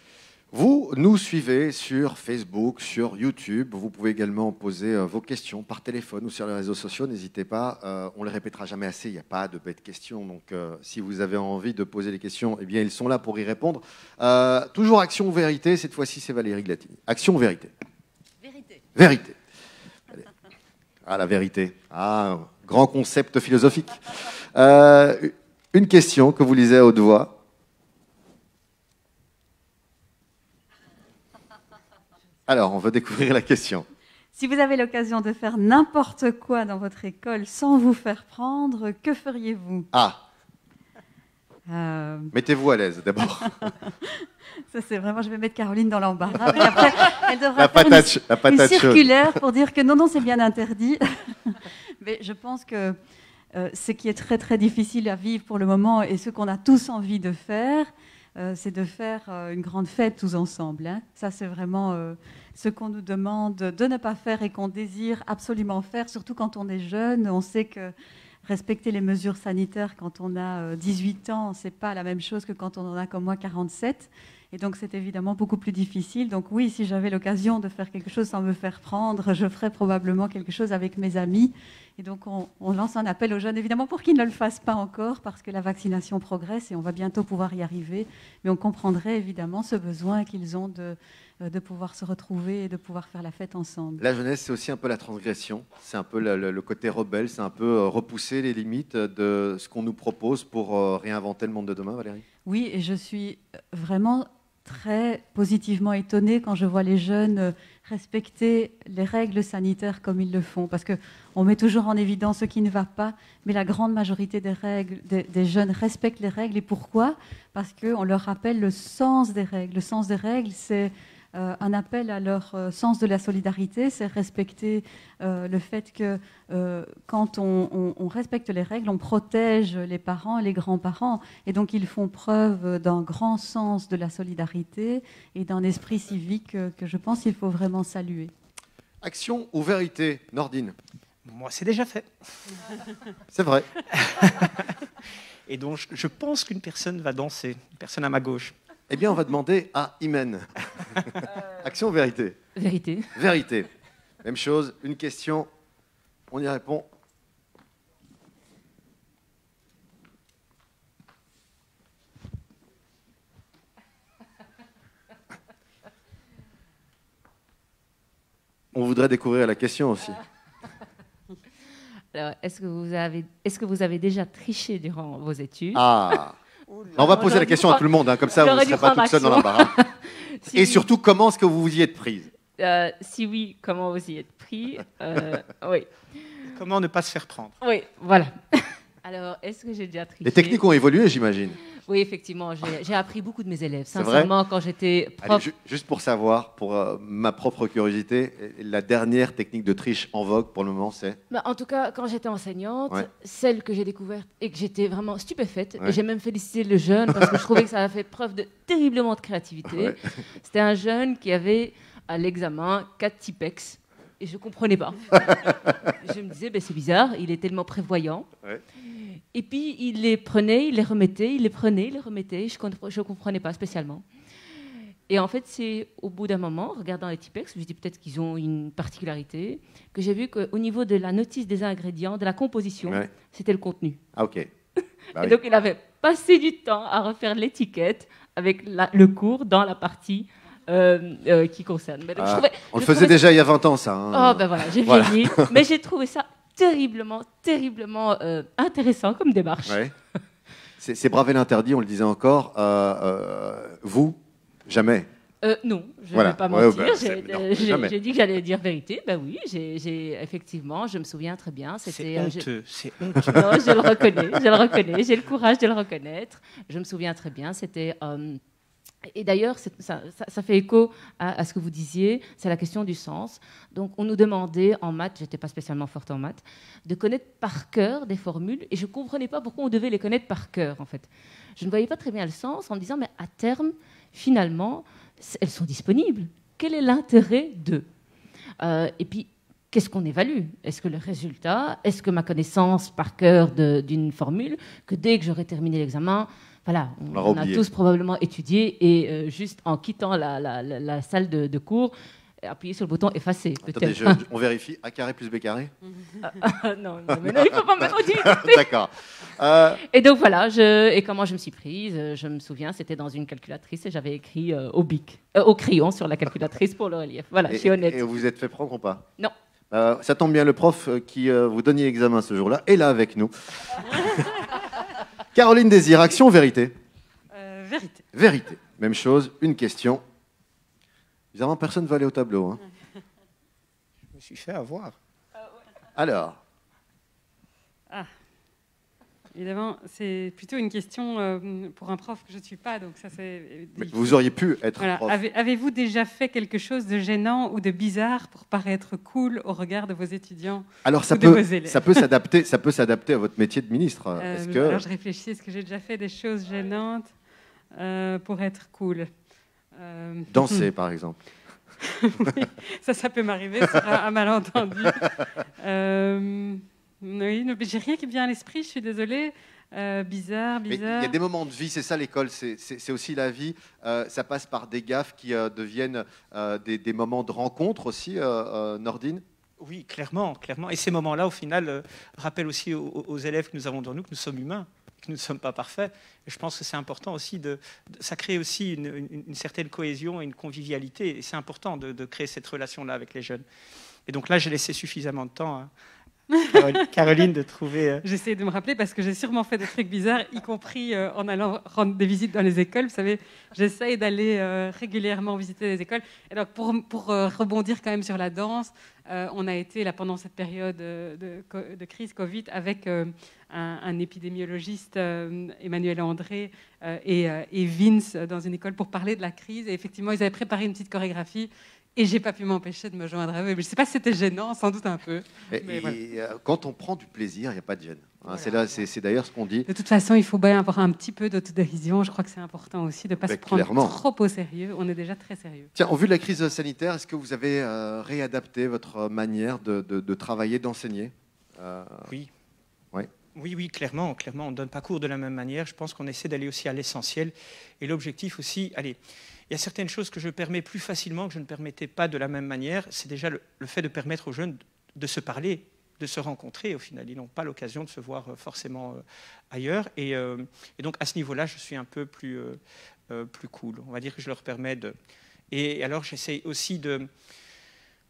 Vous nous suivez sur Facebook, sur YouTube. Vous pouvez également poser vos questions par téléphone ou sur les réseaux sociaux. N'hésitez pas, on ne les répétera jamais assez, il n'y a pas de bêtes questions. Donc si vous avez envie de poser des questions, eh bien, ils sont là pour y répondre. Toujours Action ou Vérité, cette fois-ci c'est Valérie Glatini. Action ou Vérité?
Vérité.
Vérité. Allez. Ah, la vérité. Ah, grand concept philosophique. Une question que vous lisez à haute voix. Alors, on veut découvrir la question.
Si vous avez l'occasion de faire n'importe quoi dans votre école sans vous faire prendre, que feriez-vous?
Mettez-vous à l'aise d'abord.
Ça, c'est vraiment, je vais mettre Caroline dans l'embarras. Mais après, elle devra
faire
une circulaire pour dire que non, c'est bien interdit. Mais je pense que ce qui est très, très difficile à vivre pour le moment et ce qu'on a tous envie de faire, c'est de faire une grande fête tous ensemble. Hein. Ça, c'est vraiment ce qu'on nous demande de ne pas faire et qu'on désire absolument faire, surtout quand on est jeune. On sait que respecter les mesures sanitaires quand on a 18 ans, ce n'est pas la même chose que quand on en a comme moi 47. Et donc, c'est évidemment beaucoup plus difficile. Donc oui, si j'avais l'occasion de faire quelque chose sans me faire prendre, je ferais probablement quelque chose avec mes amis. Et donc, on lance un appel aux jeunes, évidemment, pour qu'ils ne le fassent pas encore, parce que la vaccination progresse et on va bientôt pouvoir y arriver. Mais on comprendrait évidemment ce besoin qu'ils ont de pouvoir se retrouver et de pouvoir faire la fête ensemble.
La jeunesse, c'est aussi un peu la transgression. C'est un peu le côté rebelle. C'est un peu repousser les limites de ce qu'on nous propose pour réinventer le monde de demain, Valérie.
Oui, et je suis vraiment très positivement étonnée quand je vois les jeunes respecter les règles sanitaires comme ils le font. Parce qu'on met toujours en évidence ce qui ne va pas, mais la grande majorité des jeunes respectent les règles. Et pourquoi? Parce qu'on leur rappelle le sens des règles. Le sens des règles, c'est un appel à leur sens de la solidarité, c'est respecter le fait que quand on respecte les règles, on protège les parents, les grands-parents, et donc ils font preuve d'un grand sens de la solidarité et d'un esprit civique que je pense qu'il faut vraiment saluer.
Action ou vérité, Nordine?
Moi, c'est déjà fait.
C'est vrai.
Et donc, je pense qu'une personne va danser, une personne à ma gauche.
Eh bien, on va demander à Imen. Action ou vérité?
Vérité.
Vérité. Même chose, une question, on y répond. On voudrait découvrir la question aussi.
Alors, est-ce que vous avez déjà triché durant vos études?
Ah, on va poser la question à tout le monde, hein, comme ça vous ne serez pas toute seule dans l'embarras. Et surtout, comment est-ce que vous vous y êtes prise?
Si oui, comment vous y êtes pris? Oui.
Comment ne pas se faire prendre?
Oui, voilà. Alors, est-ce que j'ai déjà triché?
Les techniques ont évolué, j'imagine.
Oui, effectivement, j'ai appris beaucoup de mes élèves.
C'est
Sincèrement,
vrai?
quand j'étais prof...
Allez, juste pour savoir, pour ma propre curiosité, la dernière technique de triche en vogue pour le moment, c'est?
En tout cas, quand j'étais enseignante,
Ouais.
celle que j'ai découverte et que j'étais vraiment stupéfaite,
Ouais.
et j'ai même félicité le jeune parce que je trouvais que ça avait fait preuve de terriblement de créativité.
Ouais.
C'était un jeune qui avait à l'examen 4 Tipex. Et je ne comprenais pas. Je me disais, ben, c'est bizarre, il est tellement prévoyant.
Ouais.
Et puis, il les prenait, il les remettait, il les prenait, il les remettait. Je ne comprenais pas spécialement. Et en fait, c'est au bout d'un moment, regardant les Tipex, je me dis peut-être qu'ils ont une particularité, que j'ai vu qu'au niveau de la notice des ingrédients, de la composition,
Ouais.
c'était le contenu.
Ah, ok. Bah
Et
oui.
donc, il avait passé du temps à refaire l'étiquette avec le cours dans la partie qui concerne. Mais donc,
Ah,
je trouvais-
on le
je
faisait
trouvais
déjà il y a 20 ans, ça. Hein.
Oh, ben voilà, j'ai
Voilà.
vieilli. Mais j'ai trouvé ça terriblement, terriblement intéressant comme démarche.
Ouais. C'est braver l'interdit, on le disait encore. Vous, jamais.
Non, je ne
Voilà.
vais pas
Ouais,
mentir.
bah, non, jamais.
J'ai dit que j'allais dire vérité. Ben oui, effectivement, je me souviens très bien.
C'est honteux, c'est honteux.
Non, je le reconnais, j'ai le courage de le reconnaître. Je me souviens très bien, c'était... et d'ailleurs, ça fait écho à ce que vous disiez, c'est la question du sens. Donc, on nous demandait en maths, j'étais pas spécialement forte en maths, de connaître par cœur des formules, et je ne comprenais pas pourquoi on devait les connaître par cœur, en fait. Je ne voyais pas très bien le sens en me disant, mais à terme, finalement, elles sont disponibles. Quel est l'intérêt d'eux? Et puis, qu'est-ce qu'on évalue? Est-ce que le résultat, est-ce que ma connaissance par cœur d'une formule, que dès que j'aurai terminé l'examen, voilà, on a tous probablement étudié et juste en quittant la salle de cours, appuyer sur le bouton effacer.
Attendez, on vérifie. A carré plus B carré.
Non, mais non, il ne faut pas me redire.
D'accord.
Et donc voilà, et comment je me suis prise, je me souviens, c'était dans une calculatrice et j'avais écrit au crayon sur la calculatrice pour le relief. Voilà, je suis honnête.
Et vous vous êtes fait prendre ou pas?
Non.
Ça tombe bien, le prof qui vous donnait l'examen ce jour-là est là avec nous. Caroline Désir, action ou vérité?
Vérité.
Vérité. Même chose, une question. Évidemment, personne ne va aller au tableau. Hein.
Je me suis fait avoir.
Alors,
Évidemment, c'est plutôt une question pour un prof que je ne suis pas. Donc ça,
mais vous auriez pu être
voilà.
prof.
Avez-vous déjà fait quelque chose de gênant ou de bizarre pour paraître cool au regard de vos étudiants?
Alors ça
ou de vos élèves?
ça peut s'adapter à votre métier de ministre.
Alors je réfléchis, est-ce que j'ai déjà fait des choses gênantes pour être cool?
Danser, par exemple.
Oui, ça peut m'arriver sur un malentendu. Oui, j'ai rien qui me vient à l'esprit, je suis désolée. Bizarre.
Mais il y a des moments de vie, c'est ça l'école, c'est aussi la vie. Ça passe par des gaffes qui deviennent des moments de rencontre aussi, Nordine.
Oui, clairement. Et ces moments-là, au final, rappellent aussi aux élèves que nous avons dans nous que nous sommes humains, que nous ne sommes pas parfaits. Et je pense que c'est important aussi ça crée aussi une certaine cohésion et une convivialité. Et c'est important de créer cette relation-là avec les jeunes. Et donc là, j'ai laissé suffisamment de temps à Caroline de trouver...
J'essaie de me rappeler parce que j'ai sûrement fait des trucs bizarres, y compris en allant rendre des visites dans les écoles. Vous savez, j'essaye d'aller régulièrement visiter les écoles. Et donc, pour rebondir quand même sur la danse, on a été là pendant cette période de crise Covid avec un épidémiologiste, Emmanuel André, et Vince dans une école pour parler de la crise. Et effectivement, ils avaient préparé une petite chorégraphie. Et j'ai pas pu m'empêcher de me joindre à eux. Mais je ne sais pas si c'était gênant, sans doute un peu. Mais voilà.
Quand on prend du plaisir, il n'y a pas de gêne. Hein,
Voilà.
C'est d'ailleurs ce qu'on dit.
De toute façon, il faut bien avoir un petit peu d'autodérision. Je crois que c'est important aussi de ne pas se prendre
clairement.
trop au sérieux. On est déjà très sérieux.
Tiens, au vu de la crise sanitaire, est-ce que vous avez réadapté votre manière de travailler, d'enseigner?
Oui.
Ouais.
Oui, clairement. On ne donne pas cours de la même manière. Je pense qu'on essaie d'aller aussi à l'essentiel. Et l'objectif aussi, il y a certaines choses que je permets plus facilement que je ne permettais pas de la même manière. C'est déjà le fait de permettre aux jeunes de se parler, de se rencontrer. Au final, ils n'ont pas l'occasion de se voir forcément ailleurs. Et donc, à ce niveau-là, je suis un peu plus cool. On va dire que je leur permets de... Et alors, j'essaie aussi de...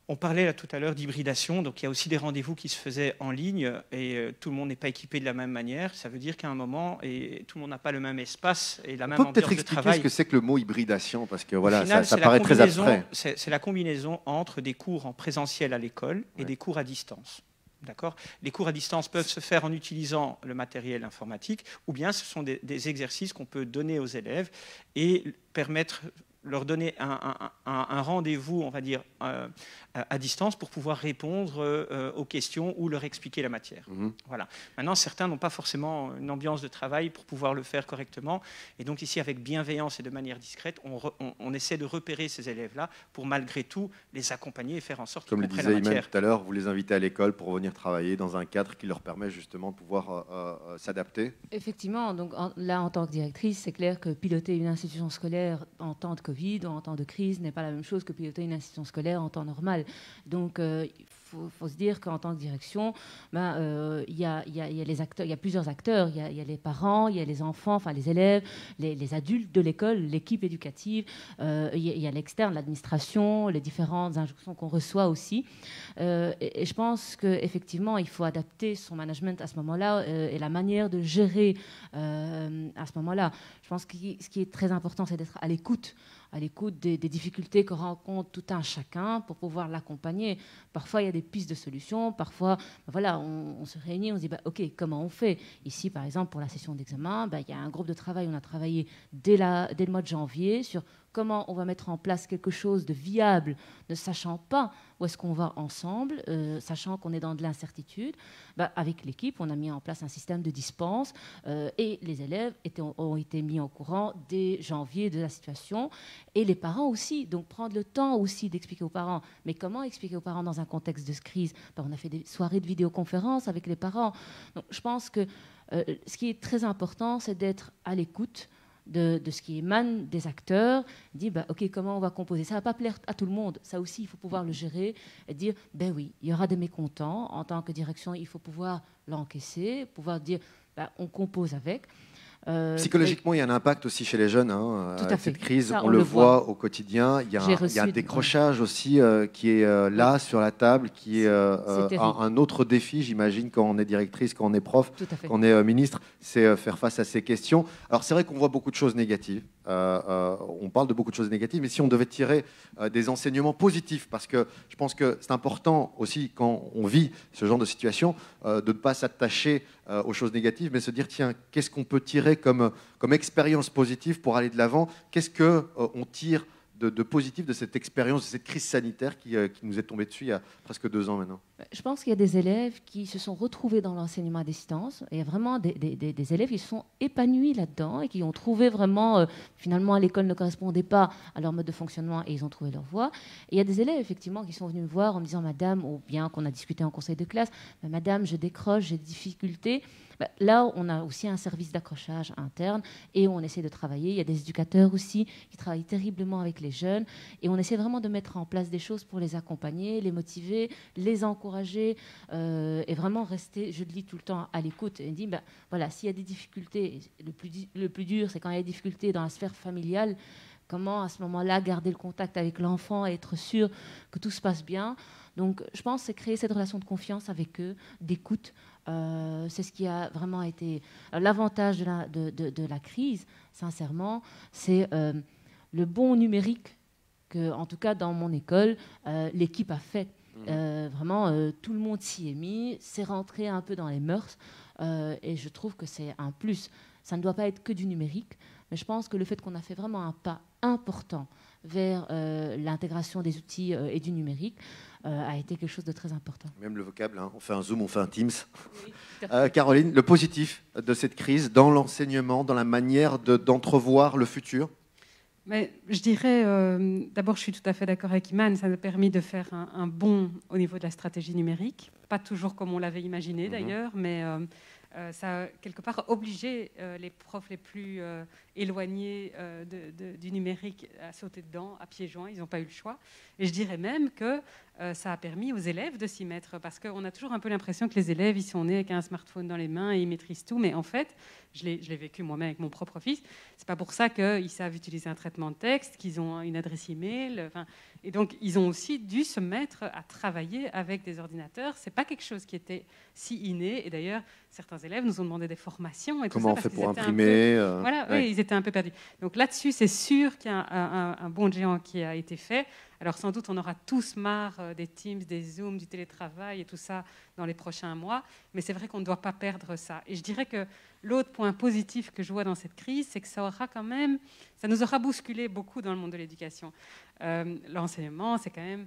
On parlait là tout à l'heure d'hybridation, donc il y a aussi des rendez-vous qui se faisaient en ligne et tout le monde n'est pas équipé de la même manière. Ça veut dire qu'à un moment, et tout le monde n'a pas le même espace et la même ambiance de travail.
On peut peut-être expliquer ce que c'est que le mot hybridation, parce que voilà,
final,
ça paraît très abstrait.
C'est la combinaison entre des cours en présentiel à l'école et des cours à distance. D'accord ? Les cours à distance peuvent se faire en utilisant le matériel informatique, ou bien ce sont des exercices qu'on peut donner aux élèves et permettre leur donner un rendez-vous, on va dire, à distance pour pouvoir répondre aux questions ou leur expliquer la matière. Voilà. Maintenant, certains n'ont pas forcément une ambiance de travail pour pouvoir le faire correctement. Et donc ici, avec bienveillance et de manière discrète, on essaie de repérer ces élèves-là pour malgré tout les accompagner et faire en sorte qu'ils comprennent la matière.
Comme le disait Iman tout à l'heure, vous les invitez à l'école pour venir travailler dans un cadre qui leur permet justement de pouvoir s'adapter.
Effectivement, donc là, en tant que directrice, c'est clair que piloter une institution scolaire en temps de Covid ou en temps de crise n'est pas la même chose que piloter une institution scolaire en temps normal. Donc, il faut se dire qu'en tant que direction, il y a les acteurs, il y a plusieurs acteurs. Il y a les parents, il y a les enfants, enfin les élèves, les adultes de l'école, l'équipe éducative. Il y a l'externe, l'administration, les différentes injonctions qu'on reçoit aussi. Et je pense qu'effectivement, il faut adapter son management à ce moment-là et la manière de gérer à ce moment-là. Je pense que ce qui est très important, c'est d'être à l'écoute des difficultés que rencontre tout un chacun pour pouvoir l'accompagner. Parfois, il y a des pistes de solutions. Parfois, voilà, on se réunit, on se dit, OK, comment on fait? Ici, par exemple, pour la session d'examen, il y a un groupe de travail. On a travaillé dès le mois de janvier sur comment on va mettre en place quelque chose de viable, ne sachant pas où est-ce qu'on va ensemble, sachant qu'on est dans de l'incertitude. Avec l'équipe, on a mis en place un système de dispense et les élèves ont été mis au courant dès janvier de la situation et les parents aussi. Donc, prendre le temps aussi d'expliquer aux parents. Mais comment expliquer aux parents dans un contexte de crise? On a fait des soirées de vidéoconférence avec les parents. Donc, je pense que ce qui est très important, c'est d'être à l'écoute de ce qui émane des acteurs, dit OK, comment on va composer? Ça ne va pas plaire à tout le monde. Ça aussi, il faut pouvoir le gérer et dire oui, il y aura des mécontents. En tant que direction, il faut pouvoir l'encaisser, pouvoir dire on compose avec.
Psychologiquement, il y a un impact aussi chez les jeunes. Avec cette crise,
ça,
on le voit au quotidien. Il y a un décrochage aussi qui est là sur la table, qui est un autre défi, j'imagine, quand on est directrice, quand on est prof, quand on est ministre, c'est faire face à ces questions. Alors c'est vrai qu'on voit beaucoup de choses négatives. On parle de beaucoup de choses négatives, mais si on devait tirer des enseignements positifs, parce que je pense que c'est important aussi quand on vit ce genre de situation, de ne pas s'attacher aux choses négatives, mais se dire tiens, qu'est-ce qu'on peut tirer comme expérience positive pour aller de l'avant? Qu'est-ce qu'on tire de positif de cette expérience, de cette crise sanitaire qui nous est tombée dessus il y a presque 2 ans maintenant?
Je pense qu'il y a des élèves qui se sont retrouvés dans l'enseignement à distance. Il y a vraiment des élèves qui se sont épanouis là-dedans et qui ont trouvé vraiment, finalement, l'école ne correspondait pas à leur mode de fonctionnement et ils ont trouvé leur voie. Et il y a des élèves, effectivement, qui sont venus me voir en me disant, Madame, ou bien qu'on a discuté en conseil de classe, Madame, je décroche, j'ai des difficultés. Là, on a aussi un service d'accrochage interne et on essaie de travailler. Il y a des éducateurs aussi qui travaillent terriblement avec les jeunes et on essaie vraiment de mettre en place des choses pour les accompagner, les motiver, les encourager et vraiment rester, je le dis tout le temps, à l'écoute. Et on dit, voilà, s'il y a des difficultés, le plus dur, c'est quand il y a des difficultés dans la sphère familiale, comment à ce moment-là garder le contact avec l'enfant et être sûr que tout se passe bien. Donc, je pense que c'est créer cette relation de confiance avec eux, d'écoute. C'est ce qui a vraiment été l'avantage de la crise, sincèrement, c'est le bon numérique que, en tout cas dans mon école, l'équipe a fait. Vraiment, tout le monde s'y est mis, c'est rentré un peu dans les mœurs et je trouve que c'est un plus. Ça ne doit pas être que du numérique, mais je pense que le fait qu'on a fait vraiment un pas important vers l'intégration des outils et du numérique a été quelque chose de très important.
Même le vocable, on fait un Zoom, on fait un Teams. Oui, Caroline, le positif de cette crise dans l'enseignement, dans la manière d'entrevoir le futur?
Mais je dirais, d'abord, je suis tout à fait d'accord avec Iman, ça nous a permis de faire un bond au niveau de la stratégie numérique. Pas toujours comme on l'avait imaginé d'ailleurs, mais ça a quelque part obligé les profs les plus éloignés du numérique à sauter dedans, à pieds joints, ils n'ont pas eu le choix. Et je dirais même que ça a permis aux élèves de s'y mettre, parce qu'on a toujours un peu l'impression que les élèves, ils sont nés avec un smartphone dans les mains et ils maîtrisent tout, mais en fait, je l'ai vécu moi-même avec mon propre fils, c'est pas pour ça qu'ils savent utiliser un traitement de texte, qu'ils ont une adresse email, et donc ils ont aussi dû se mettre à travailler avec des ordinateurs. C'est pas quelque chose qui était si inné, et d'ailleurs certains élèves nous ont demandé des formations. Et
comment
tout ça,
on fait pour imprimer
Voilà, ouais. Oui, ils étaient un peu perdus. Donc là-dessus, c'est sûr qu'il y a un bond de géant qui a été fait, Alors sans doute on aura tous marre des Teams, des Zooms, du télétravail et tout ça dans les prochains mois, mais c'est vrai qu'on ne doit pas perdre ça. Et je dirais que l'autre point positif que je vois dans cette crise, c'est que ça nous aura bousculé beaucoup dans le monde de l'éducation. L'enseignement, c'est quand même...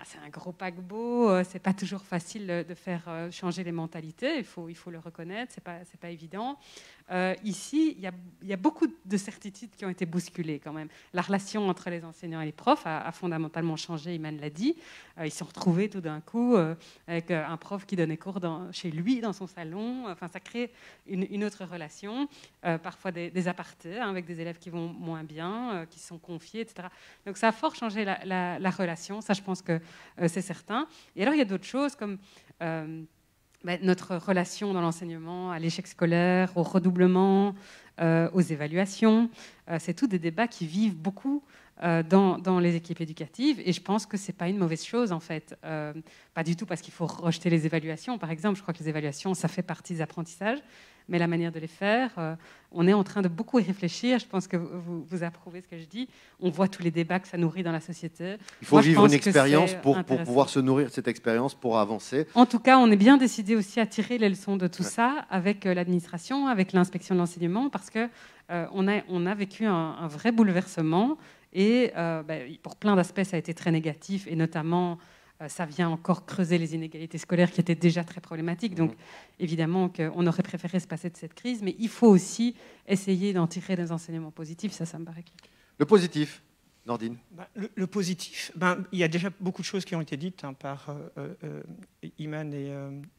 c'est un gros paquebot, c'est pas toujours facile de faire changer les mentalités, il faut le reconnaître, c'est pas évident. Ici, il y a beaucoup de certitudes qui ont été bousculées quand même. La relation entre les enseignants et les profs a fondamentalement changé, Iman l'a dit. Ils se sont retrouvés tout d'un coup avec un prof qui donnait cours chez lui, dans son salon. Enfin, ça crée une autre relation, parfois des apartés, avec des élèves qui vont moins bien, qui se sont confiés, etc. Donc ça a fort changé la relation, ça je pense que c'est certain. Et alors il y a d'autres choses comme notre relation dans l'enseignement, à l'échec scolaire, au redoublement, aux évaluations. C'est tous des débats qui vivent beaucoup dans les équipes éducatives, et je pense que ce n'est pas une mauvaise chose en fait. Pas du tout parce qu'il faut rejeter les évaluations, par exemple. Je crois que les évaluations, ça fait partie des apprentissages, mais la manière de les faire, on est en train de beaucoup y réfléchir. Je pense que vous approuvez ce que je dis. On voit tous les débats que ça nourrit dans la société.
Il faut vivre une expérience pour pouvoir se nourrir de cette expérience, pour avancer.
En tout cas, on est bien décidé aussi à tirer les leçons de tout ça avec l'administration, avec l'inspection de l'enseignement, parce qu'on a vécu un vrai bouleversement. Et pour plein d'aspects, ça a été très négatif, et notamment... ça vient encore creuser les inégalités scolaires qui étaient déjà très problématiques. Donc, évidemment qu'on aurait préféré se passer de cette crise, mais il faut aussi essayer d'en tirer des enseignements positifs. Ça me paraît clair.
Le positif, Nordine.
Le positif, il y a déjà beaucoup de choses qui ont été dites par Iman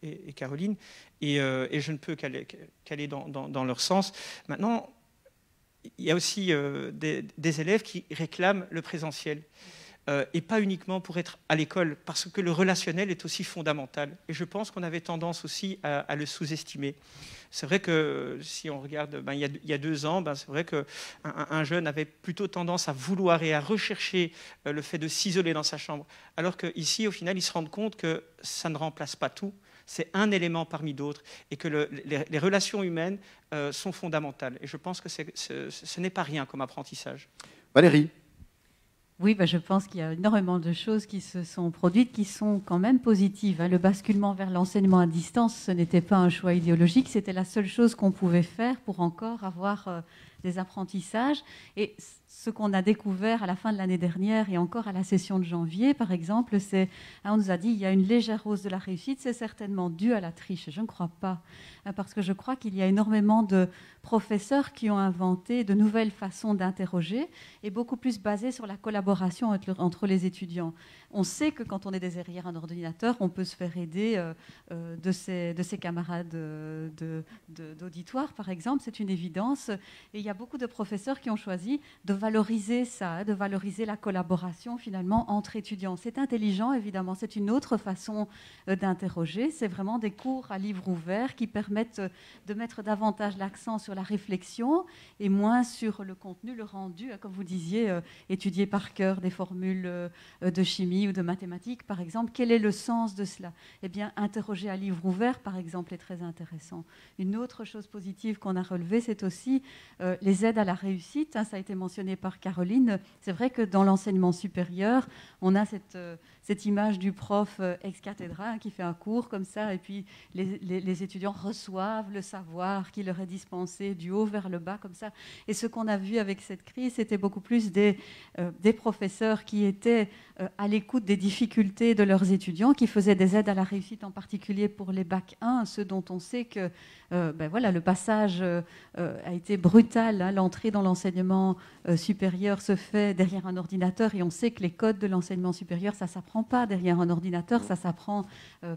et Caroline, et je ne peux qu'aller dans leur sens. Maintenant, il y a aussi des élèves qui réclament le présentiel. Et pas uniquement pour être à l'école, parce que le relationnel est aussi fondamental. Et je pense qu'on avait tendance aussi à le sous-estimer. C'est vrai que si on regarde, il y a 2 ans, c'est vrai qu'un jeune avait plutôt tendance à vouloir et à rechercher le fait de s'isoler dans sa chambre, alors qu'ici, au final, ils se rendent compte que ça ne remplace pas tout. C'est un élément parmi d'autres, et que les relations humaines sont fondamentales. Et je pense que ce n'est pas rien comme apprentissage.
Valérie.
Oui, je pense qu'il y a énormément de choses qui se sont produites qui sont quand même positives. Le basculement vers l'enseignement à distance, ce n'était pas un choix idéologique, c'était la seule chose qu'on pouvait faire pour encore avoir des apprentissages. Et ce qu'on a découvert à la fin de l'année dernière et encore à la session de janvier, par exemple, c'est, on nous a dit qu'il y a une légère hausse de la réussite, c'est certainement dû à la triche. Je ne crois pas, parce que je crois qu'il y a énormément de professeurs qui ont inventé de nouvelles façons d'interroger et beaucoup plus basées sur la collaboration entre les étudiants. On sait que quand on est derrière un ordinateur, on peut se faire aider de ses camarades d'auditoire, par exemple, c'est une évidence. Et il y a beaucoup de professeurs qui ont choisi de valoriser ça, de valoriser la collaboration finalement entre étudiants. C'est intelligent, évidemment, c'est une autre façon d'interroger. C'est vraiment des cours à livre ouvert qui permettent de mettre davantage l'accent sur la réflexion et moins sur le contenu, le rendu, comme vous disiez, étudier par cœur des formules de chimie ou de mathématiques, par exemple. Quel est le sens de cela? Eh bien, interroger à livre ouvert, par exemple, est très intéressant. Une autre chose positive qu'on a relevée, c'est aussi les aides à la réussite. Ça a été mentionné par Caroline. C'est vrai que dans l'enseignement supérieur, on a cette image du prof ex cathedra qui fait un cours comme ça, et puis les étudiants reçoivent le savoir qui leur est dispensé du haut vers le bas, comme ça. Et ce qu'on a vu avec cette crise, c'était beaucoup plus des professeurs qui étaient à l'écoute des difficultés de leurs étudiants, qui faisaient des aides à la réussite, en particulier pour les bac 1, ceux dont on sait que le passage a été brutal. L'entrée dans l'enseignement supérieur se fait derrière un ordinateur, et on sait que les codes de l'enseignement supérieur, ça ne s'apprend pas derrière un ordinateur, ça s'apprend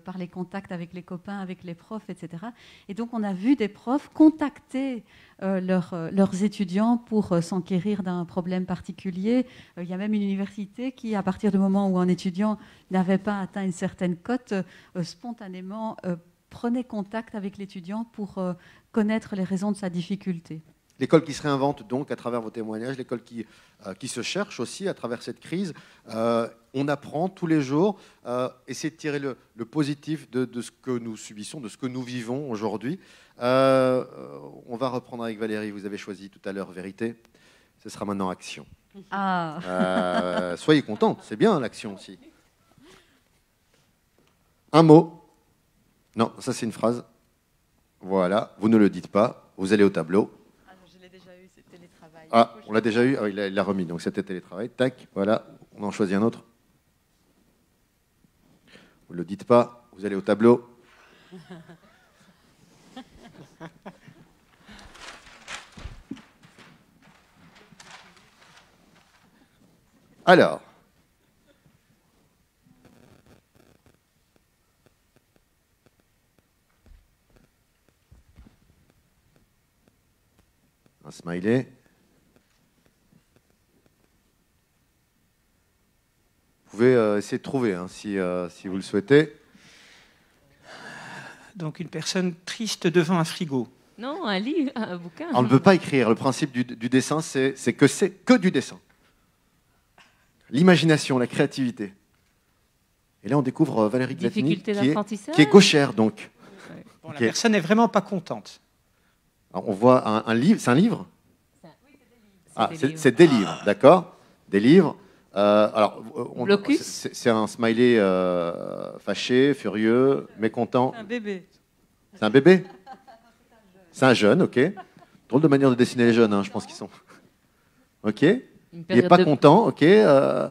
par les contacts avec les copains, avec les profs, etc. Et donc on a vu des profs contacter leurs étudiants pour s'enquérir d'un problème particulier. Il y a même une université qui, à partir du moment où un étudiant n'avait pas atteint une certaine cote, spontanément prenait contact avec l'étudiant pour connaître les raisons de sa difficulté.
L'école qui se réinvente donc à travers vos témoignages, l'école qui se cherche aussi à travers cette crise. On apprend tous les jours, essayer de tirer le positif de ce que nous subissons, de ce que nous vivons aujourd'hui. On va reprendre avec Valérie. Vous avez choisi tout à l'heure vérité. Ce sera maintenant action.
Ah.
Soyez contents, c'est bien l'action aussi. Un mot. Non, ça c'est une phrase. Voilà, vous ne le dites pas, vous allez au tableau.
Ah, je l'ai déjà eu, c'est télétravail.
Ah, on l'a déjà eu, ah, il l'a remis, donc c'était télétravail. Tac, voilà, on en choisit un autre. Vous ne le dites pas, vous allez au tableau. Alors, un smiley. Vous pouvez essayer de trouver, hein, si vous le souhaitez.
Donc une personne triste devant un frigo.
Non, un livre, un bouquin.
On ne peut pas écrire. Le principe du dessin, c'est que du dessin. L'imagination, la créativité. Et là, on découvre Valérie Glatini, qui est gauchère, donc.
Bon, la personne n'est vraiment pas contente.
Alors, on voit un livre. C'est un livre? C'est des livres, d'accord. Des livres. C'est un smiley fâché, furieux, mécontent.
C'est un bébé.
C'est un bébé? C'est un jeune, ok. Drôle de manière de dessiner les jeunes, hein, je pense qu'ils sont. Ok. Il n'est pas content, ok. C'est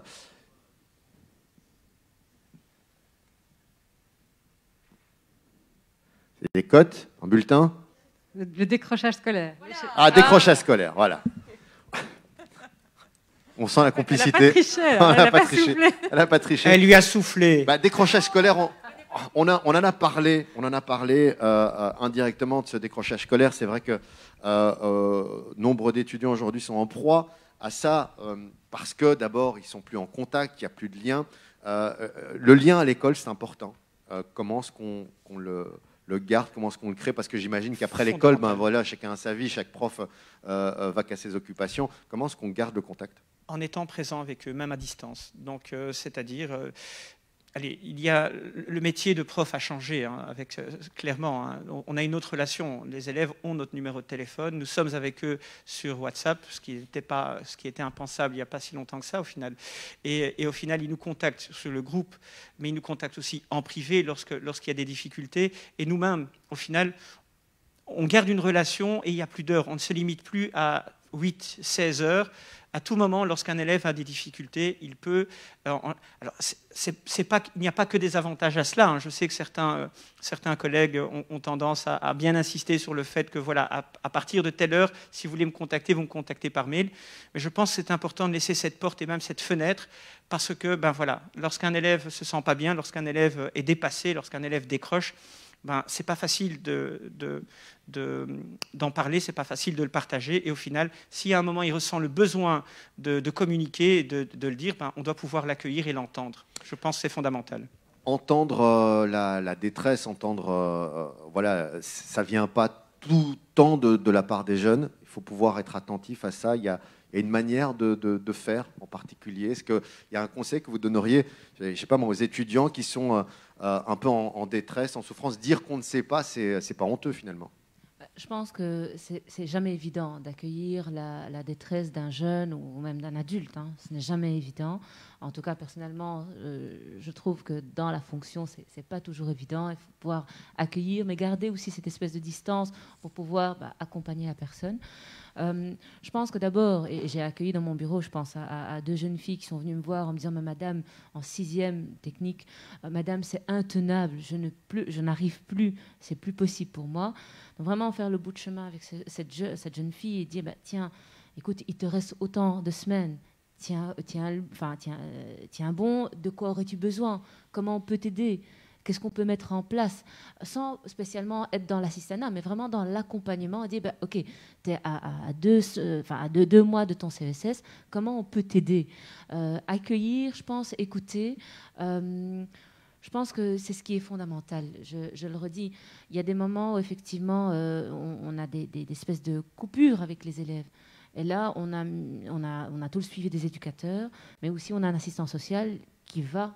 des cotes, un bulletin.
Le décrochage scolaire.
Voilà. Ah, décrochage scolaire, voilà. On sent la complicité.
Elle n'a pas triché.
Elle n'a pas triché.
Elle lui a soufflé.
Bah, décrochage scolaire, on en a parlé indirectement de ce décrochage scolaire. C'est vrai que nombre d'étudiants aujourd'hui sont en proie à ça parce que d'abord, ils sont plus en contact, il n'y a plus de lien. Le lien à l'école, c'est important. Comment est-ce qu'on le garde, comment est-ce qu'on le crée? Parce que j'imagine qu'après l'école, ben voilà, chacun a sa vie, chaque prof va qu'à ses occupations. Comment est-ce qu'on garde le contact?
En étant présent avec eux, même à distance. Donc, c'est-à-dire, allez, il y a le métier de prof a changé, hein, avec clairement. Hein, on a une autre relation. Les élèves ont notre numéro de téléphone. Nous sommes avec eux sur WhatsApp, ce qui était impensable il n'y a pas si longtemps que ça au final. Et au final, ils nous contactent sur le groupe, mais ils nous contactent aussi en privé lorsqu'il y a des difficultés. Et nous-mêmes, au final, on garde une relation et il n'y a plus d'heures. On ne se limite plus à 8, 16 heures. À tout moment, lorsqu'un élève a des difficultés, il peut... Alors, il n'y a pas que des avantages à cela. Hein. Je sais que certains collègues ont tendance à bien insister sur le fait que, voilà, à partir de telle heure, si vous voulez me contacter, vous me contactez par mail. Mais je pense que c'est important de laisser cette porte et même cette fenêtre parce que, ben voilà, lorsqu'un élève ne se sent pas bien, lorsqu'un élève est dépassé, lorsqu'un élève décroche, ben, c'est pas facile d'en parler, c'est pas facile de le partager. Et au final, si à un moment il ressent le besoin de communiquer, de le dire, ben, on doit pouvoir l'accueillir et l'entendre. Je pense que c'est fondamental. Entendre
la détresse, voilà, ça vient pas tout le temps de la part des jeunes. Il faut pouvoir être attentif à ça. Il y a une manière de faire en particulier. Est-ce qu'il y a un conseil que vous donneriez, je sais pas moi, aux étudiants qui sont un peu en détresse, en souffrance? Dire qu'on ne sait pas, c'est pas honteux finalement.
Je pense que c'est jamais évident d'accueillir la détresse d'un jeune ou même d'un adulte. Hein. Ce n'est jamais évident. En tout cas, personnellement, je trouve que dans la fonction, c'est pas toujours évident. Il faut pouvoir accueillir, mais garder aussi cette espèce de distance pour pouvoir accompagner la personne. Je pense que d'abord, et j'ai accueilli dans mon bureau, je pense à deux jeunes filles qui sont venues me voir en me disant, madame, en 6e technique, madame, c'est intenable, je n'arrive plus, c'est plus possible pour moi. Donc vraiment faire le bout de chemin avec cette jeune fille et dire, tiens, écoute, il te reste autant de semaines. Tiens bon, de quoi aurais-tu besoin? Comment on peut t'aider? Qu'est-ce qu'on peut mettre en place? Sans spécialement être dans l'assistanat, mais vraiment dans l'accompagnement. Et dire, OK, tu es à 2 mois de ton CESS, comment on peut t'aider? Accueillir, je pense, écouter. Je pense que c'est ce qui est fondamental. Je le redis, il y a des moments où effectivement on a des espèces de coupures avec les élèves. Et là, on a tout le suivi des éducateurs, mais aussi on a un assistant social qui va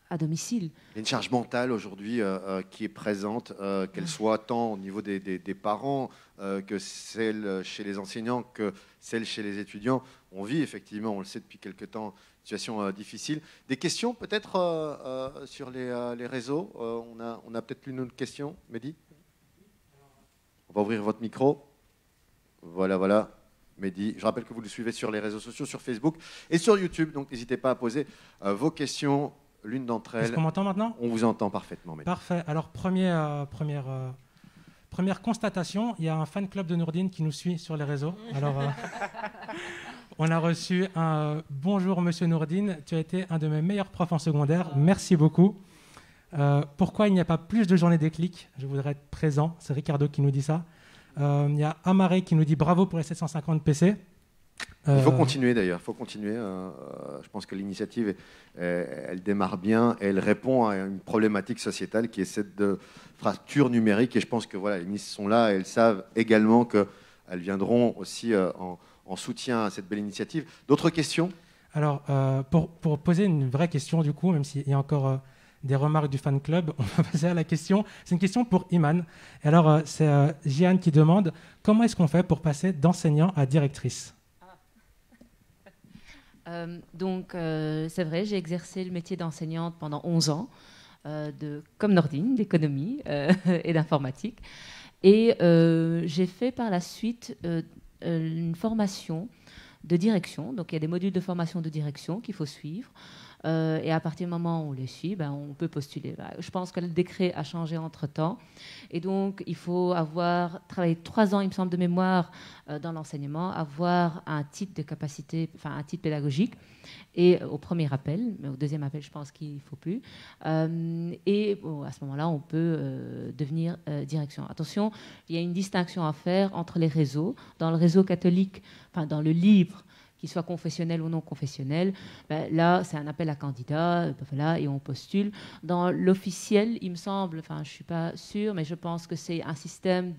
à domicile.
Il y a une charge mentale aujourd'hui qui est présente, qu'elle soit tant au niveau des parents que celle chez les enseignants, que celle chez les étudiants. On vit effectivement, on le sait depuis quelque temps, une situation difficile. Des questions peut-être sur les réseaux. On a peut-être une autre question, Mehdi. On va ouvrir votre micro. Voilà. Mehdi, je rappelle que vous le suivez sur les réseaux sociaux, sur Facebook et sur YouTube, donc n'hésitez pas à poser vos questions. L'une d'entre elles.
Est-ce qu'on m'entend maintenant ?
On vous entend parfaitement. Mehdi.
Parfait. Alors, première constatation, il y a un fan club de Nourdine qui nous suit sur les réseaux. Alors, on a reçu un bonjour Monsieur Nourdine, tu as été un de mes meilleurs profs en secondaire, merci beaucoup. Pourquoi il n'y a pas plus de journées déclic ? Je voudrais être présent, c'est Ricardo qui nous dit ça. Il y a Amaré qui nous dit bravo pour les 750 PC.
Il faut continuer d'ailleurs, il faut continuer. Je pense que l'initiative, elle démarre bien et elle répond à une problématique sociétale qui est cette de fracture numérique. Et je pense que voilà, les ministres sont là et elles savent également qu'elles viendront aussi en soutien à cette belle initiative. D'autres questions ?
Alors, pour poser une vraie question du coup, même s'il y a encore des remarques du fan club, on va passer à la question. C'est une question pour Iman. Et alors, c'est Jeanne qui demande comment est-ce qu'on fait pour passer d'enseignant à directrice ?
C'est vrai, j'ai exercé le métier d'enseignante pendant 11 ans, comme Nordine, d'économie et d'informatique. Et j'ai fait par la suite une formation de direction. Donc il y a des modules de formation de direction qu'il faut suivre. Et à partir du moment où on les suit, on peut postuler. Je pense que le décret a changé entre-temps. Et donc, il faut avoir travaillé 3 ans, il me semble, de mémoire dans l'enseignement, avoir un titre de capacité, enfin un titre pédagogique. Et au premier appel, mais au deuxième appel, je pense qu'il ne faut plus. À ce moment-là, on peut devenir direction. Attention, il y a une distinction à faire entre les réseaux. Dans le réseau catholique, enfin dans le libre, qu'il soit confessionnel ou non confessionnel, là, c'est un appel à candidat, voilà, et on postule. Dans l'officiel, il me semble, enfin, je ne suis pas sûre, mais je pense que c'est un système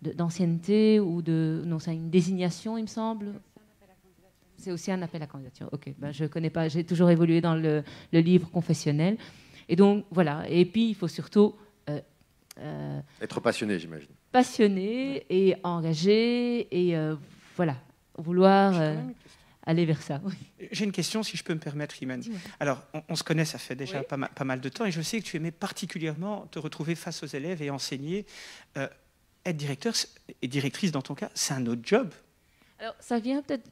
d'ancienneté ou de... Non, c'est une désignation, il me semble. C'est aussi un appel à candidature. Ok, je ne connais pas, j'ai toujours évolué dans le livre confessionnel. Et donc, voilà. Et puis, il faut surtout...
être passionné, j'imagine.
Passionné et engagé et voilà. Vouloir aller vers ça. Oui.
J'ai une question, si je peux me permettre, Iman. Alors, on se connaît, ça fait déjà pas mal de temps, et je sais que tu aimais particulièrement te retrouver face aux élèves et enseigner. Être directeur et directrice, dans ton cas, c'est un autre job.
Alors, ça vient peut-être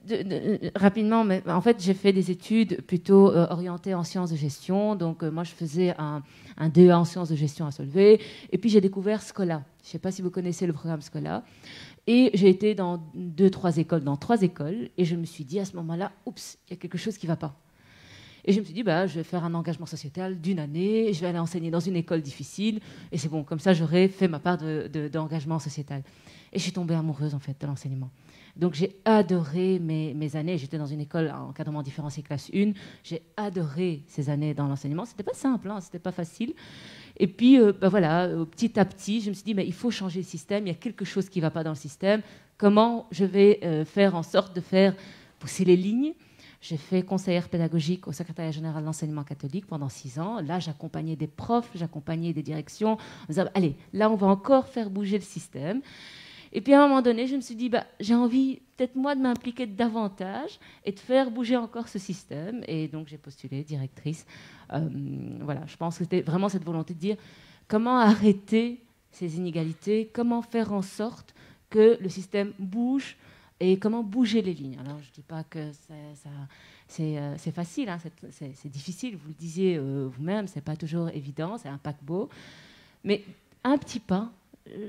rapidement, mais en fait, j'ai fait des études plutôt orientées en sciences de gestion. Donc, moi, je faisais un DEA en sciences de gestion à Solvay. Et puis, j'ai découvert Scola. Je ne sais pas si vous connaissez le programme Scola. Et j'ai été dans 3 écoles. Et je me suis dit à ce moment-là, oups, il y a quelque chose qui ne va pas. Et je me suis dit, je vais faire un engagement sociétal d'1 année. Je vais aller enseigner dans une école difficile. Et c'est bon, comme ça, j'aurai fait ma part d'engagement sociétal. Et je suis tombée amoureuse, en fait, de l'enseignement. Donc, j'ai adoré mes années. J'étais dans une école en encadrement différencié classe 1. J'ai adoré ces années dans l'enseignement. Ce n'était pas simple, ce n'était pas facile. Et puis, voilà, petit à petit, je me suis dit, il faut changer le système. Il y a quelque chose qui ne va pas dans le système. Comment je vais faire en sorte de faire pousser les lignes ? J'ai fait conseillère pédagogique au secrétariat général de l'enseignement catholique pendant 6 ans. Là, j'accompagnais des profs, j'accompagnais des directions. On disait, allez, là, on va encore faire bouger le système. Et puis, à un moment donné, je me suis dit, j'ai envie, peut-être moi, de m'impliquer davantage et de faire bouger encore ce système. Et donc, j'ai postulé directrice. Voilà, je pense que c'était vraiment cette volonté de dire comment arrêter ces inégalités, comment faire en sorte que le système bouge et comment bouger les lignes. Alors, je ne dis pas que c'est facile, c'est difficile, vous le disiez vous-même, ce n'est pas toujours évident, c'est un paquebot. Mais un petit pas,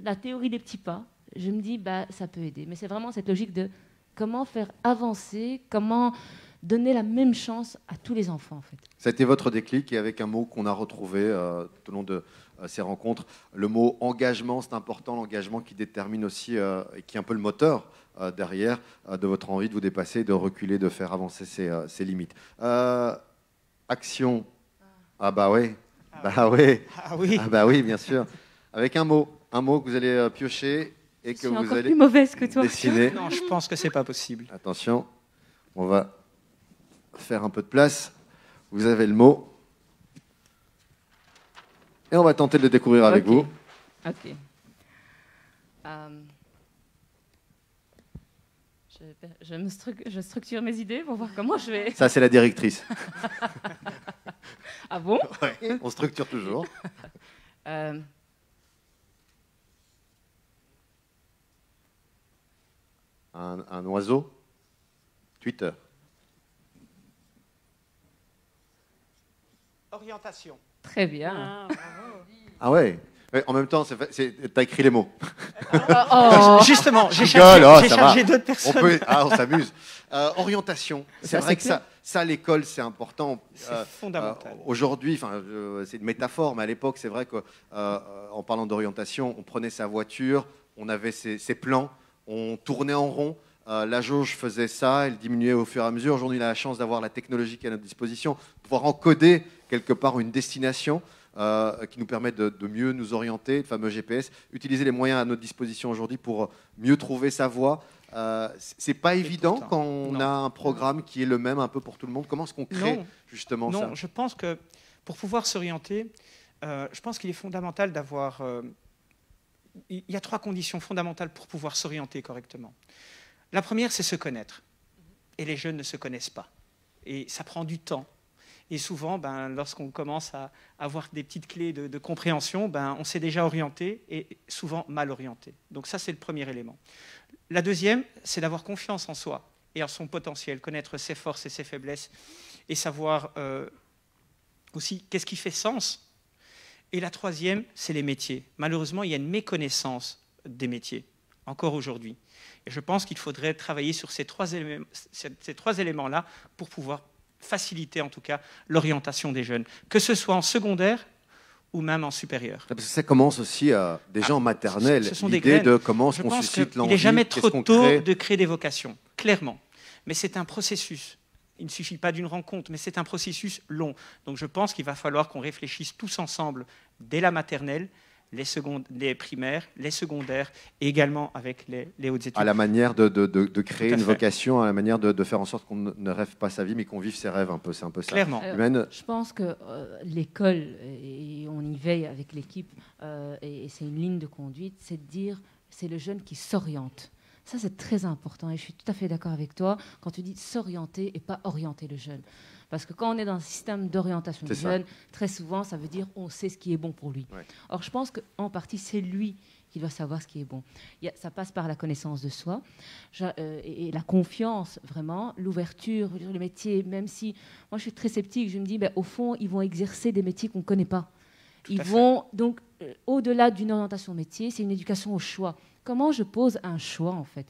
la théorie des petits pas, je me dis, ça peut aider. Mais c'est vraiment cette logique de comment faire avancer, comment donner la même chance à tous les enfants, en fait.
Ça a été votre déclic, et avec un mot qu'on a retrouvé tout au long de ces rencontres, le mot engagement, c'est important, l'engagement qui détermine aussi, et qui est un peu le moteur derrière de votre envie de vous dépasser, de reculer, de faire avancer ses limites. Action. Oui. Oui, bien sûr. Avec un mot que vous allez piocher et que vous allez
plus mauvaise que toi.
Dessiner.
Non, je pense que c'est pas possible.
Attention, on va faire un peu de place. Vous avez le mot Et on va tenter de le découvrir avec vous.
Ok. Je structure mes idées pour voir comment je vais...
Ça, c'est la directrice.
Ah bon?
Ouais, on structure toujours. Un oiseau. Twitter.
Orientation.
Très bien.
Ah ouais. En même temps, t'as écrit les mots.
Justement, j'ai
chargé
d'autres personnes.
On s'amuse. Orientation. C'est vrai que ça, l'école, c'est important.
C'est fondamental.
Aujourd'hui, c'est une métaphore, mais à l'époque, c'est vrai qu'en parlant d'orientation, on prenait sa voiture, on avait ses plans, on tournait en rond. La jauge faisait ça, elle diminuait au fur et à mesure. Aujourd'hui, on a la chance d'avoir la technologie qui est à notre disposition, pouvoir encoder quelque part une destination qui nous permet de mieux nous orienter, le fameux GPS, utiliser les moyens à notre disposition aujourd'hui pour mieux trouver sa voie. C'est pas évident quand on a un programme qui est le même un peu pour tout le monde. Comment est-ce qu'on crée justement ça?
Non, je pense que pour pouvoir s'orienter, je pense qu'il est fondamental d'avoir... il y a 3 conditions fondamentales pour pouvoir s'orienter correctement. La première, c'est se connaître. Et les jeunes ne se connaissent pas. Et ça prend du temps. Et souvent, lorsqu'on commence à avoir des petites clés de compréhension, on s'est déjà orienté et souvent mal orienté. Donc ça, c'est le premier élément. La deuxième, c'est d'avoir confiance en soi et en son potentiel, connaître ses forces et ses faiblesses et savoir aussi qu'est-ce qui fait sens. Et la troisième, c'est les métiers. Malheureusement, il y a une méconnaissance des métiers, encore aujourd'hui. Et je pense qu'il faudrait travailler sur ces trois éléments-là pour pouvoir faciliter en tout cas l'orientation des jeunes, que ce soit en secondaire ou même en supérieur.
Parce que ça commence aussi déjà en maternelle, l'idée de comment on suscite l'envie.
Il n'est jamais trop tôt de créer des vocations, clairement. Mais c'est un processus. Il ne suffit pas d'une rencontre, mais c'est un processus long. Donc je pense qu'il va falloir qu'on réfléchisse tous ensemble dès la maternelle, les primaires, les secondaires, et également avec les hautes études.
À la manière de créer une vocation, à la manière de faire en sorte qu'on ne rêve pas sa vie, mais qu'on vive ses rêves un peu. C'est un peu ça.
Clairement.
Je pense que l'école, et on y veille avec l'équipe, et c'est une ligne de conduite, c'est de dire c'est le jeune qui s'oriente. Ça, c'est très important, et je suis tout à fait d'accord avec toi quand tu dis s'orienter et pas orienter le jeune. Parce que quand on est dans un système d'orientation du jeune, très souvent, ça veut dire on sait ce qui est bon pour lui. Ouais. Or, je pense qu'en partie, c'est lui qui doit savoir ce qui est bon. Ça passe par la connaissance de soi et la confiance, vraiment, l'ouverture, le métier, même si moi, je suis très sceptique, je me dis, au fond, ils vont exercer des métiers qu'on ne connaît pas. Ils vont, donc, au-delà d'une orientation métier, c'est une éducation au choix. Comment je pose un choix, en fait ?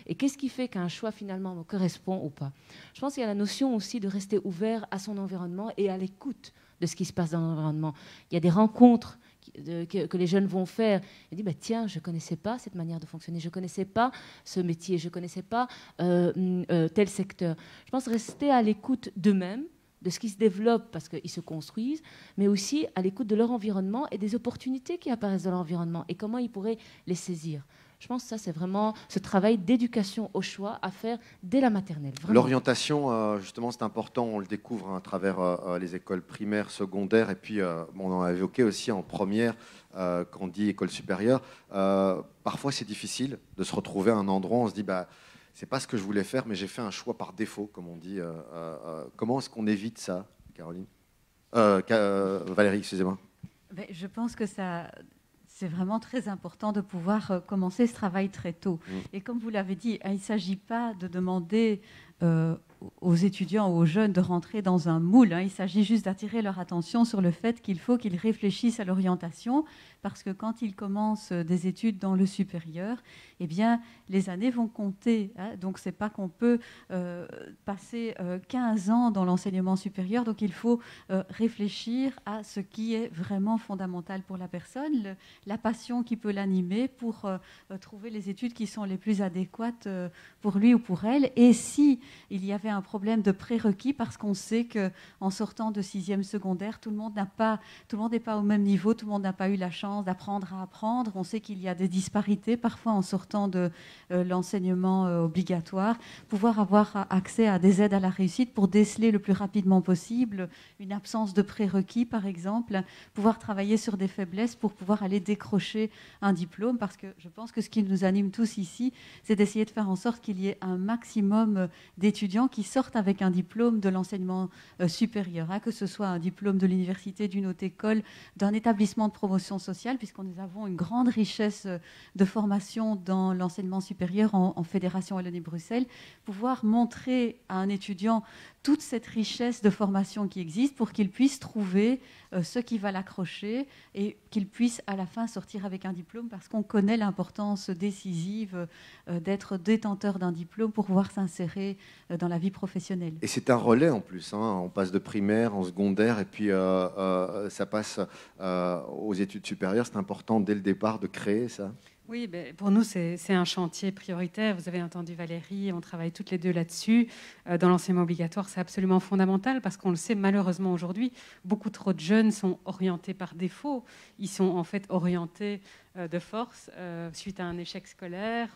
Et qu'est-ce qui fait qu'un choix, finalement, me correspond ou pas? Je pense qu'il y a la notion aussi de rester ouvert à son environnement et à l'écoute de ce qui se passe dans l'environnement. Il y a des rencontres que les jeunes vont faire. Ils disent, tiens, je ne connaissais pas cette manière de fonctionner, je ne connaissais pas ce métier, je ne connaissais pas tel secteur. Je pense rester à l'écoute d'eux-mêmes, de ce qui se développe parce qu'ils se construisent, mais aussi à l'écoute de leur environnement et des opportunités qui apparaissent dans l'environnement et comment ils pourraient les saisir. Je pense que ça, c'est vraiment ce travail d'éducation au choix à faire dès la maternelle.
L'orientation, justement, c'est important. On le découvre à travers les écoles primaires, secondaires, et puis on en a évoqué aussi en première, quand on dit école supérieure. Parfois, c'est difficile de se retrouver à un endroit où on se dit c'est pas ce que je voulais faire, mais j'ai fait un choix par défaut, comme on dit. Comment est-ce qu'on évite ça, Caroline Valérie, excusez-moi.
Je pense que c'est vraiment très important de pouvoir commencer ce travail très tôt. Et comme vous l'avez dit, il ne s'agit pas de demander aux étudiants ou aux jeunes de rentrer dans un moule. Il s'agit juste d'attirer leur attention sur le fait qu'il faut qu'ils réfléchissent à l'orientation, parce que quand ils commencent des études dans le supérieur, eh bien, les années vont compter. Donc, ce n'est pas qu'on peut passer 15 ans dans l'enseignement supérieur. Donc, il faut réfléchir à ce qui est vraiment fondamental pour la personne, la passion qui peut l'animer pour trouver les études qui sont les plus adéquates pour lui ou pour elle. Et si il y avait un problème de prérequis, parce qu'on sait qu'en sortant de 6e secondaire, tout le monde n'est pas au même niveau, tout le monde n'a pas eu la chance chance d'apprendre à apprendre. On sait qu'il y a des disparités parfois en sortant de l'enseignement obligatoire. Pouvoir avoir accès à des aides à la réussite pour déceler le plus rapidement possible une absence de prérequis, par exemple. Pouvoir travailler sur des faiblesses pour pouvoir aller décrocher un diplôme, parce que je pense que ce qui nous anime tous ici, c'est d'essayer de faire en sorte qu'il y ait un maximum d'étudiants qui sortent avec un diplôme de l'enseignement supérieur, que ce soit un diplôme de l'université, d'une haute école, d'un établissement de promotion sociale, puisqu'on nous avons une grande richesse de formation dans l'enseignement supérieur en Fédération Wallonie-Bruxelles, pouvoir montrer à un étudiant toute cette richesse de formation qui existe pour qu'il puisse trouver ce qui va l'accrocher et qu'il puisse à la fin sortir avec un diplôme, parce qu'on connaît l'importance décisive d'être détenteur d'un diplôme pour pouvoir s'insérer dans la vie professionnelle.
Et c'est un relais en plus, on passe de primaire en secondaire et puis ça passe aux études supérieures. C'est important dès le départ de créer ça.
Oui, pour nous, c'est un chantier prioritaire. Vous avez entendu Valérie, on travaille toutes les deux là-dessus. Dans l'enseignement obligatoire, c'est absolument fondamental parce qu'on le sait malheureusement aujourd'hui, beaucoup trop de jeunes sont orientés par défaut. Ils sont en fait orientés de force suite à un échec scolaire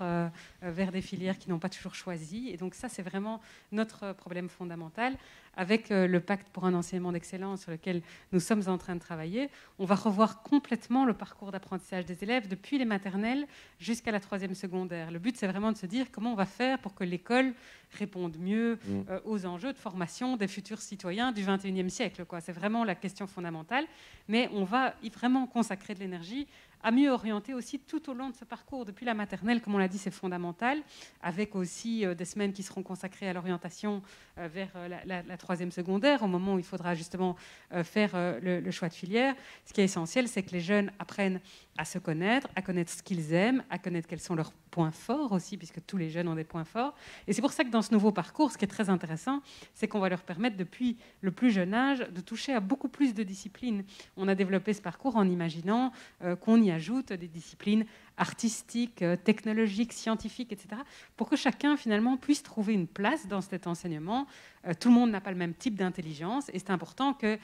vers des filières qu'ils n'ont pas toujours choisies. Et donc ça, c'est vraiment notre problème fondamental. Avec le pacte pour un enseignement d'excellence sur lequel nous sommes en train de travailler, on va revoir complètement le parcours d'apprentissage des élèves depuis les maternelles jusqu'à la 3e secondaire. Le but, c'est vraiment de se dire comment on va faire pour que l'école réponde mieux aux enjeux de formation des futurs citoyens du 21e siècle. C'est vraiment la question fondamentale. Mais on va vraiment consacrer de l'énergie à mieux orienter aussi tout au long de ce parcours. Depuis la maternelle, comme on l'a dit, c'est fondamental, avec aussi des semaines qui seront consacrées à l'orientation vers la 3e secondaire, au moment où il faudra justement faire le choix de filière. Ce qui est essentiel, c'est que les jeunes apprennent à se connaître, à connaître ce qu'ils aiment, à connaître quels sont leurs points forts aussi, puisque tous les jeunes ont des points forts. Et c'est pour ça que dans ce nouveau parcours, ce qui est très intéressant, c'est qu'on va leur permettre depuis le plus jeune âge de toucher à beaucoup plus de disciplines. On a développé ce parcours en imaginant qu'on y ajoute des disciplines artistiques, technologiques, scientifiques, etc., pour que chacun finalement puisse trouver une place dans cet enseignement. Tout le monde n'a pas le même type d'intelligence et c'est important que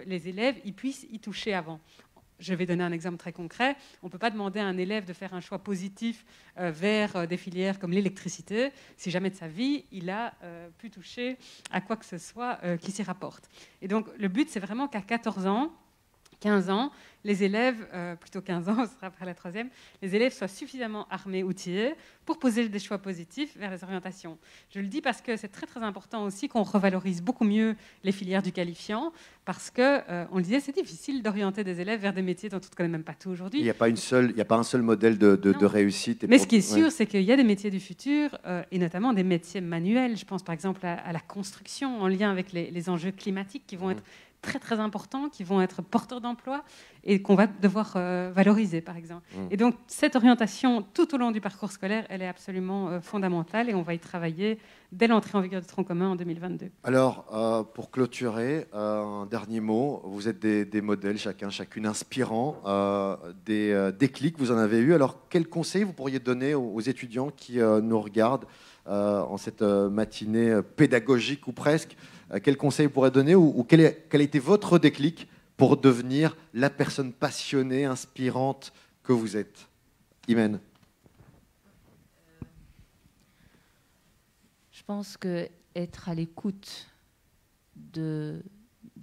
les élèves ils puissent y toucher avant. Je vais donner un exemple très concret. On ne peut pas demander à un élève de faire un choix positif vers des filières comme l'électricité si jamais de sa vie, il a pu toucher à quoi que ce soit qui s'y rapporte. Et donc, le but, c'est vraiment qu'à 14 ans, 15 ans, les élèves, plutôt 15 ans, ce sera après la 3e, les élèves soient suffisamment armés, outillés pour poser des choix positifs vers les orientations. Je le dis parce que c'est très très important aussi qu'on revalorise beaucoup mieux les filières du qualifiant, parce que, on le disait, c'est difficile d'orienter des élèves vers des métiers dont on ne connaît même pas tout aujourd'hui.
Il n'y a pas un seul modèle de réussite.
Mais ce qui est sûr, c'est qu'il y a des métiers du futur, et notamment des métiers manuels. Je pense par exemple à la construction, en lien avec les enjeux climatiques qui vont être très très importants, qui vont être porteurs d'emploi et qu'on va devoir valoriser, par exemple. Et donc, cette orientation tout au long du parcours scolaire, elle est absolument fondamentale et on va y travailler dès l'entrée en vigueur du tronc commun en 2022.
Alors, pour clôturer, un dernier mot. Vous êtes des modèles, chacune inspirants, des déclics, vous en avez eu. Alors, quels conseils vous pourriez donner aux étudiants qui nous regardent en cette matinée pédagogique ou presque? Quel conseil vous pourrez donner ou quel a été votre déclic pour devenir la personne passionnée, inspirante que vous êtes? Imen.
Je pense qu'être à l'écoute de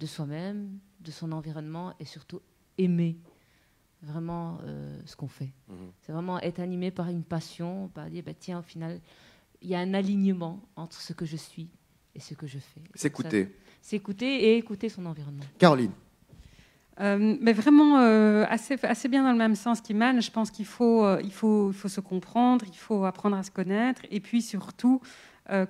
soi-même, de son environnement et surtout aimer vraiment ce qu'on fait. C'est vraiment être animé par une passion, par dire, tiens, au final, il y a un alignement entre ce que je suis et ce que je fais.
S'écouter.
S'écouter et écouter son environnement.
Caroline.
Mais vraiment assez bien dans le même sens qu'Iman. Je pense qu'il faut se comprendre, il faut apprendre à se connaître et puis surtout,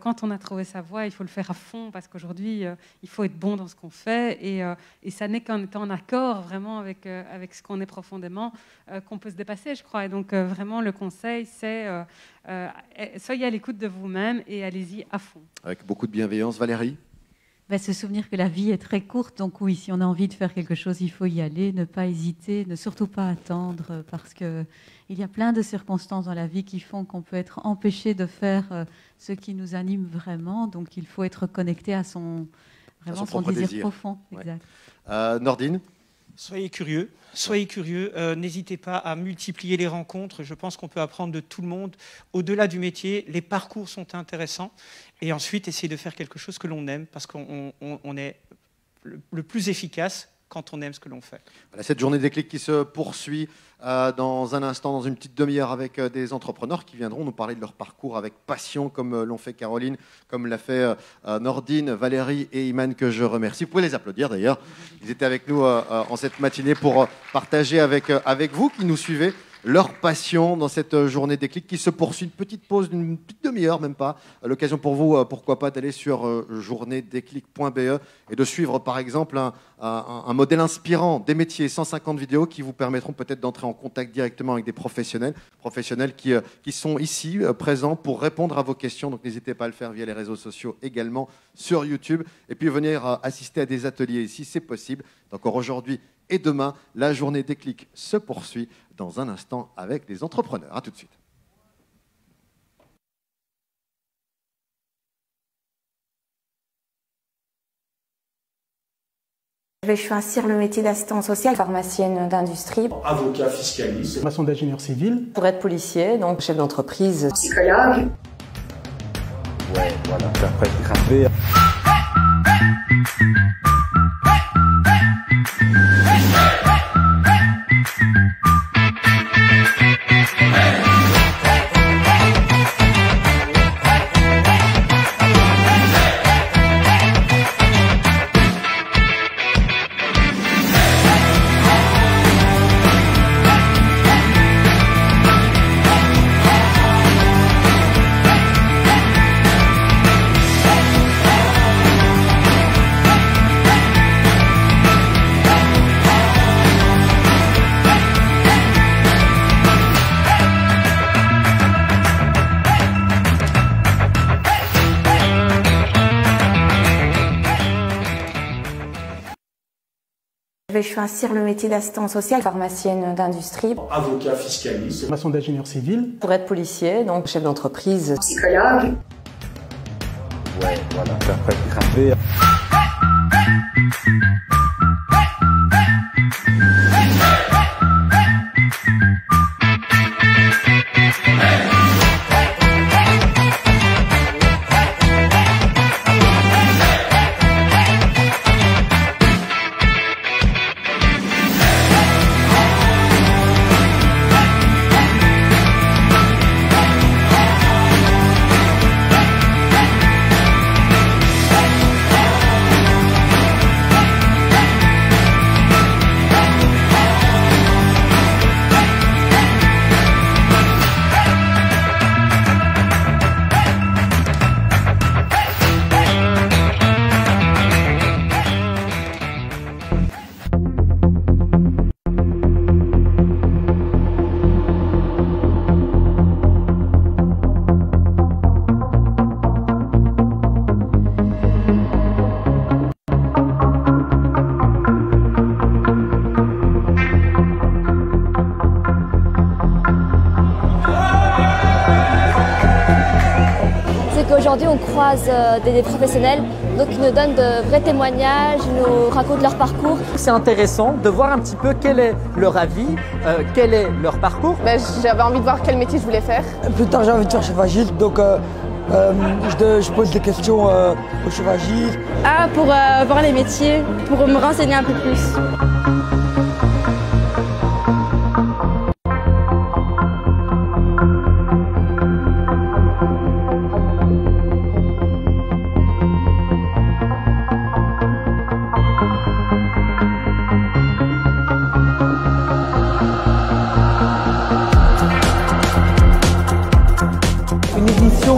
quand on a trouvé sa voie, il faut le faire à fond parce qu'aujourd'hui, il faut être bon dans ce qu'on fait et ça n'est qu'en étant en accord vraiment avec ce qu'on est profondément qu'on peut se dépasser, je crois. Et donc vraiment, le conseil, c'est soyez à l'écoute de vous-même et allez-y à fond.
Avec beaucoup de bienveillance. Valérie?
Se souvenir que la vie est très courte, donc oui, si on a envie de faire quelque chose, il faut y aller, ne pas hésiter, ne surtout pas attendre, parce qu'il y a plein de circonstances dans la vie qui font qu'on peut être empêché de faire ce qui nous anime vraiment, donc il faut être connecté à son désir profond.
Ouais. Exact. Nordine?
Soyez curieux, n'hésitez pas à multiplier les rencontres. Je pense qu'on peut apprendre de tout le monde. Au-delà du métier, les parcours sont intéressants. Et ensuite, essayer de faire quelque chose que l'on aime, parce qu'on est le plus efficace quand on aime ce que l'on fait.
Voilà, cette journée déclic qui se poursuit dans un instant, dans une petite demi-heure, avec des entrepreneurs qui viendront nous parler de leur parcours avec passion, comme l'ont fait Caroline, comme l'a fait Nordine, Valérie et Iman, que je remercie. Vous pouvez les applaudir d'ailleurs. Ils étaient avec nous en cette matinée pour partager avec vous qui nous suivez leur passion dans cette journée déclic qui se poursuit. Une petite pause d'une petite demi-heure, même pas. L'occasion pour vous, pourquoi pas, d'aller sur journéedéclic.be et de suivre par exemple un modèle inspirant des métiers, 150 vidéos qui vous permettront peut-être d'entrer en contact directement avec des professionnels qui sont ici présents pour répondre à vos questions. Donc n'hésitez pas à le faire via les réseaux sociaux, également sur YouTube, et puis venir assister à des ateliers ici, c'est possible. Encore aujourd'hui et demain, la journée déclic se poursuit dans un instant avec les entrepreneurs. À tout de suite.
Je vais choisir le métier d'assistante sociale, pharmacienne d'industrie.
Avocat fiscaliste. Formation d'ingénieur civil.
Pour être policier, donc chef d'entreprise.
Psychologue. Ouais, voilà, après grimper.
Je vais choisir le métier d'assistante sociale, pharmacienne d'industrie.
Avocat fiscaliste. Formation d'ingénieur civil.
Pour être policier, donc chef d'entreprise.
Psychologue. Ouais, voilà, après grimper.
Aujourd'hui, on croise des professionnels, donc ils nous donnent de vrais témoignages, ils nous racontent leur parcours.
C'est intéressant de voir un petit peu quel est leur avis, quel est leur parcours.
J'avais envie de voir quel métier je voulais faire.
Plus tard, j'ai envie de faire chauffagiste, donc je pose des questions au chauffagiste.
Pour voir les métiers, pour me renseigner un peu plus.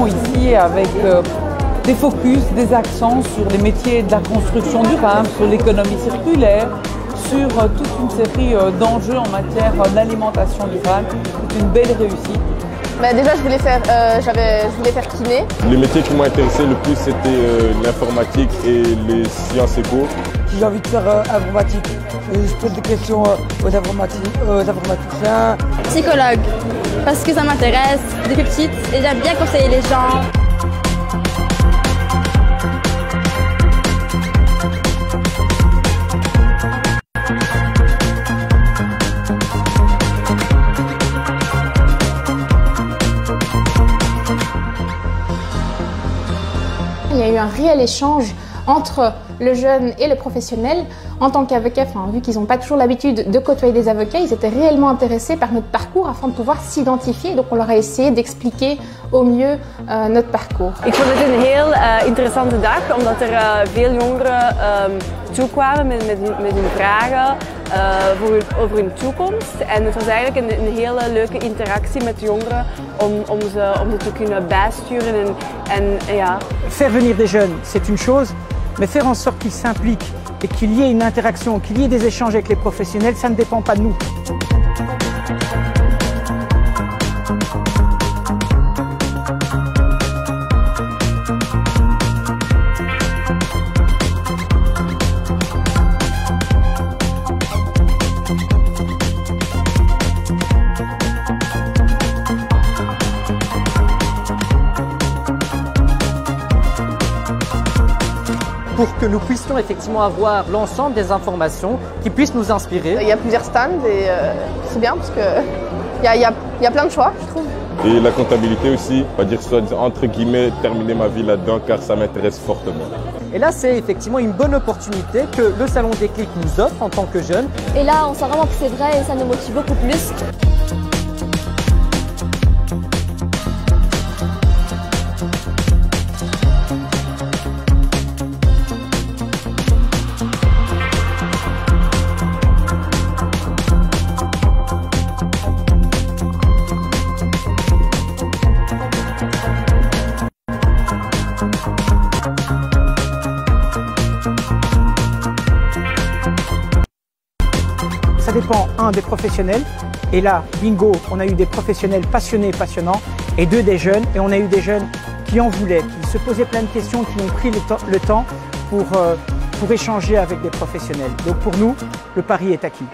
Ici avec des focus, des accents sur les métiers de la construction durable, sur l'économie circulaire, sur toute une série d'enjeux en matière d'alimentation durable. C'est une belle réussite.
Déjà, je voulais faire kiné.
Les métiers qui m'ont intéressé le plus, c'était l'informatique et les sciences éco.
J'ai envie de faire informatique. Je pose des questions aux informaticiens.
Psychologue, parce que ça m'intéresse depuis petite et j'aime bien conseiller les gens.
Il y a eu un réel échange entre le jeune et le professionnel. En tant qu'avocat, vu qu'ils n'ont pas toujours l'habitude de côtoyer des avocats, ils étaient réellement intéressés par notre parcours afin de pouvoir s'identifier. Donc on leur a essayé d'expliquer au mieux notre parcours.
Ik vond het een heel interessante dag, omdat er veel jongeren toekwamen met hun vragen over hun toekomst. En het was eigenlijk een hele leuke interactie met de jongeren om ze te kunnen bijsturen. Ja.
Faire venir des jeunes, c'est une chose, mais faire en sorte qu'ils s'impliquent et qu'il y ait une interaction, qu'il y ait des échanges avec les professionnels, ça ne dépend pas de nous.
Pour que nous puissions effectivement avoir l'ensemble des informations qui puissent nous inspirer.
Il y a plusieurs stands et c'est bien parce qu'il y a plein de choix, je trouve.
Et la comptabilité aussi, on va dire entre guillemets, terminer ma vie là-dedans car ça m'intéresse fortement.
Et là, c'est effectivement une bonne opportunité que le Salon Déclic nous offre en tant que jeunes.
Et là, on sent vraiment que c'est vrai et ça nous motive beaucoup plus.
Ça dépend, un, des professionnels. Et là, bingo, on a eu des professionnels passionnés et passionnants. Et deux, des jeunes. Et on a eu des jeunes qui en voulaient, qui se posaient plein de questions, qui ont pris le temps pour échanger avec des professionnels. Donc pour nous, le pari est acquis.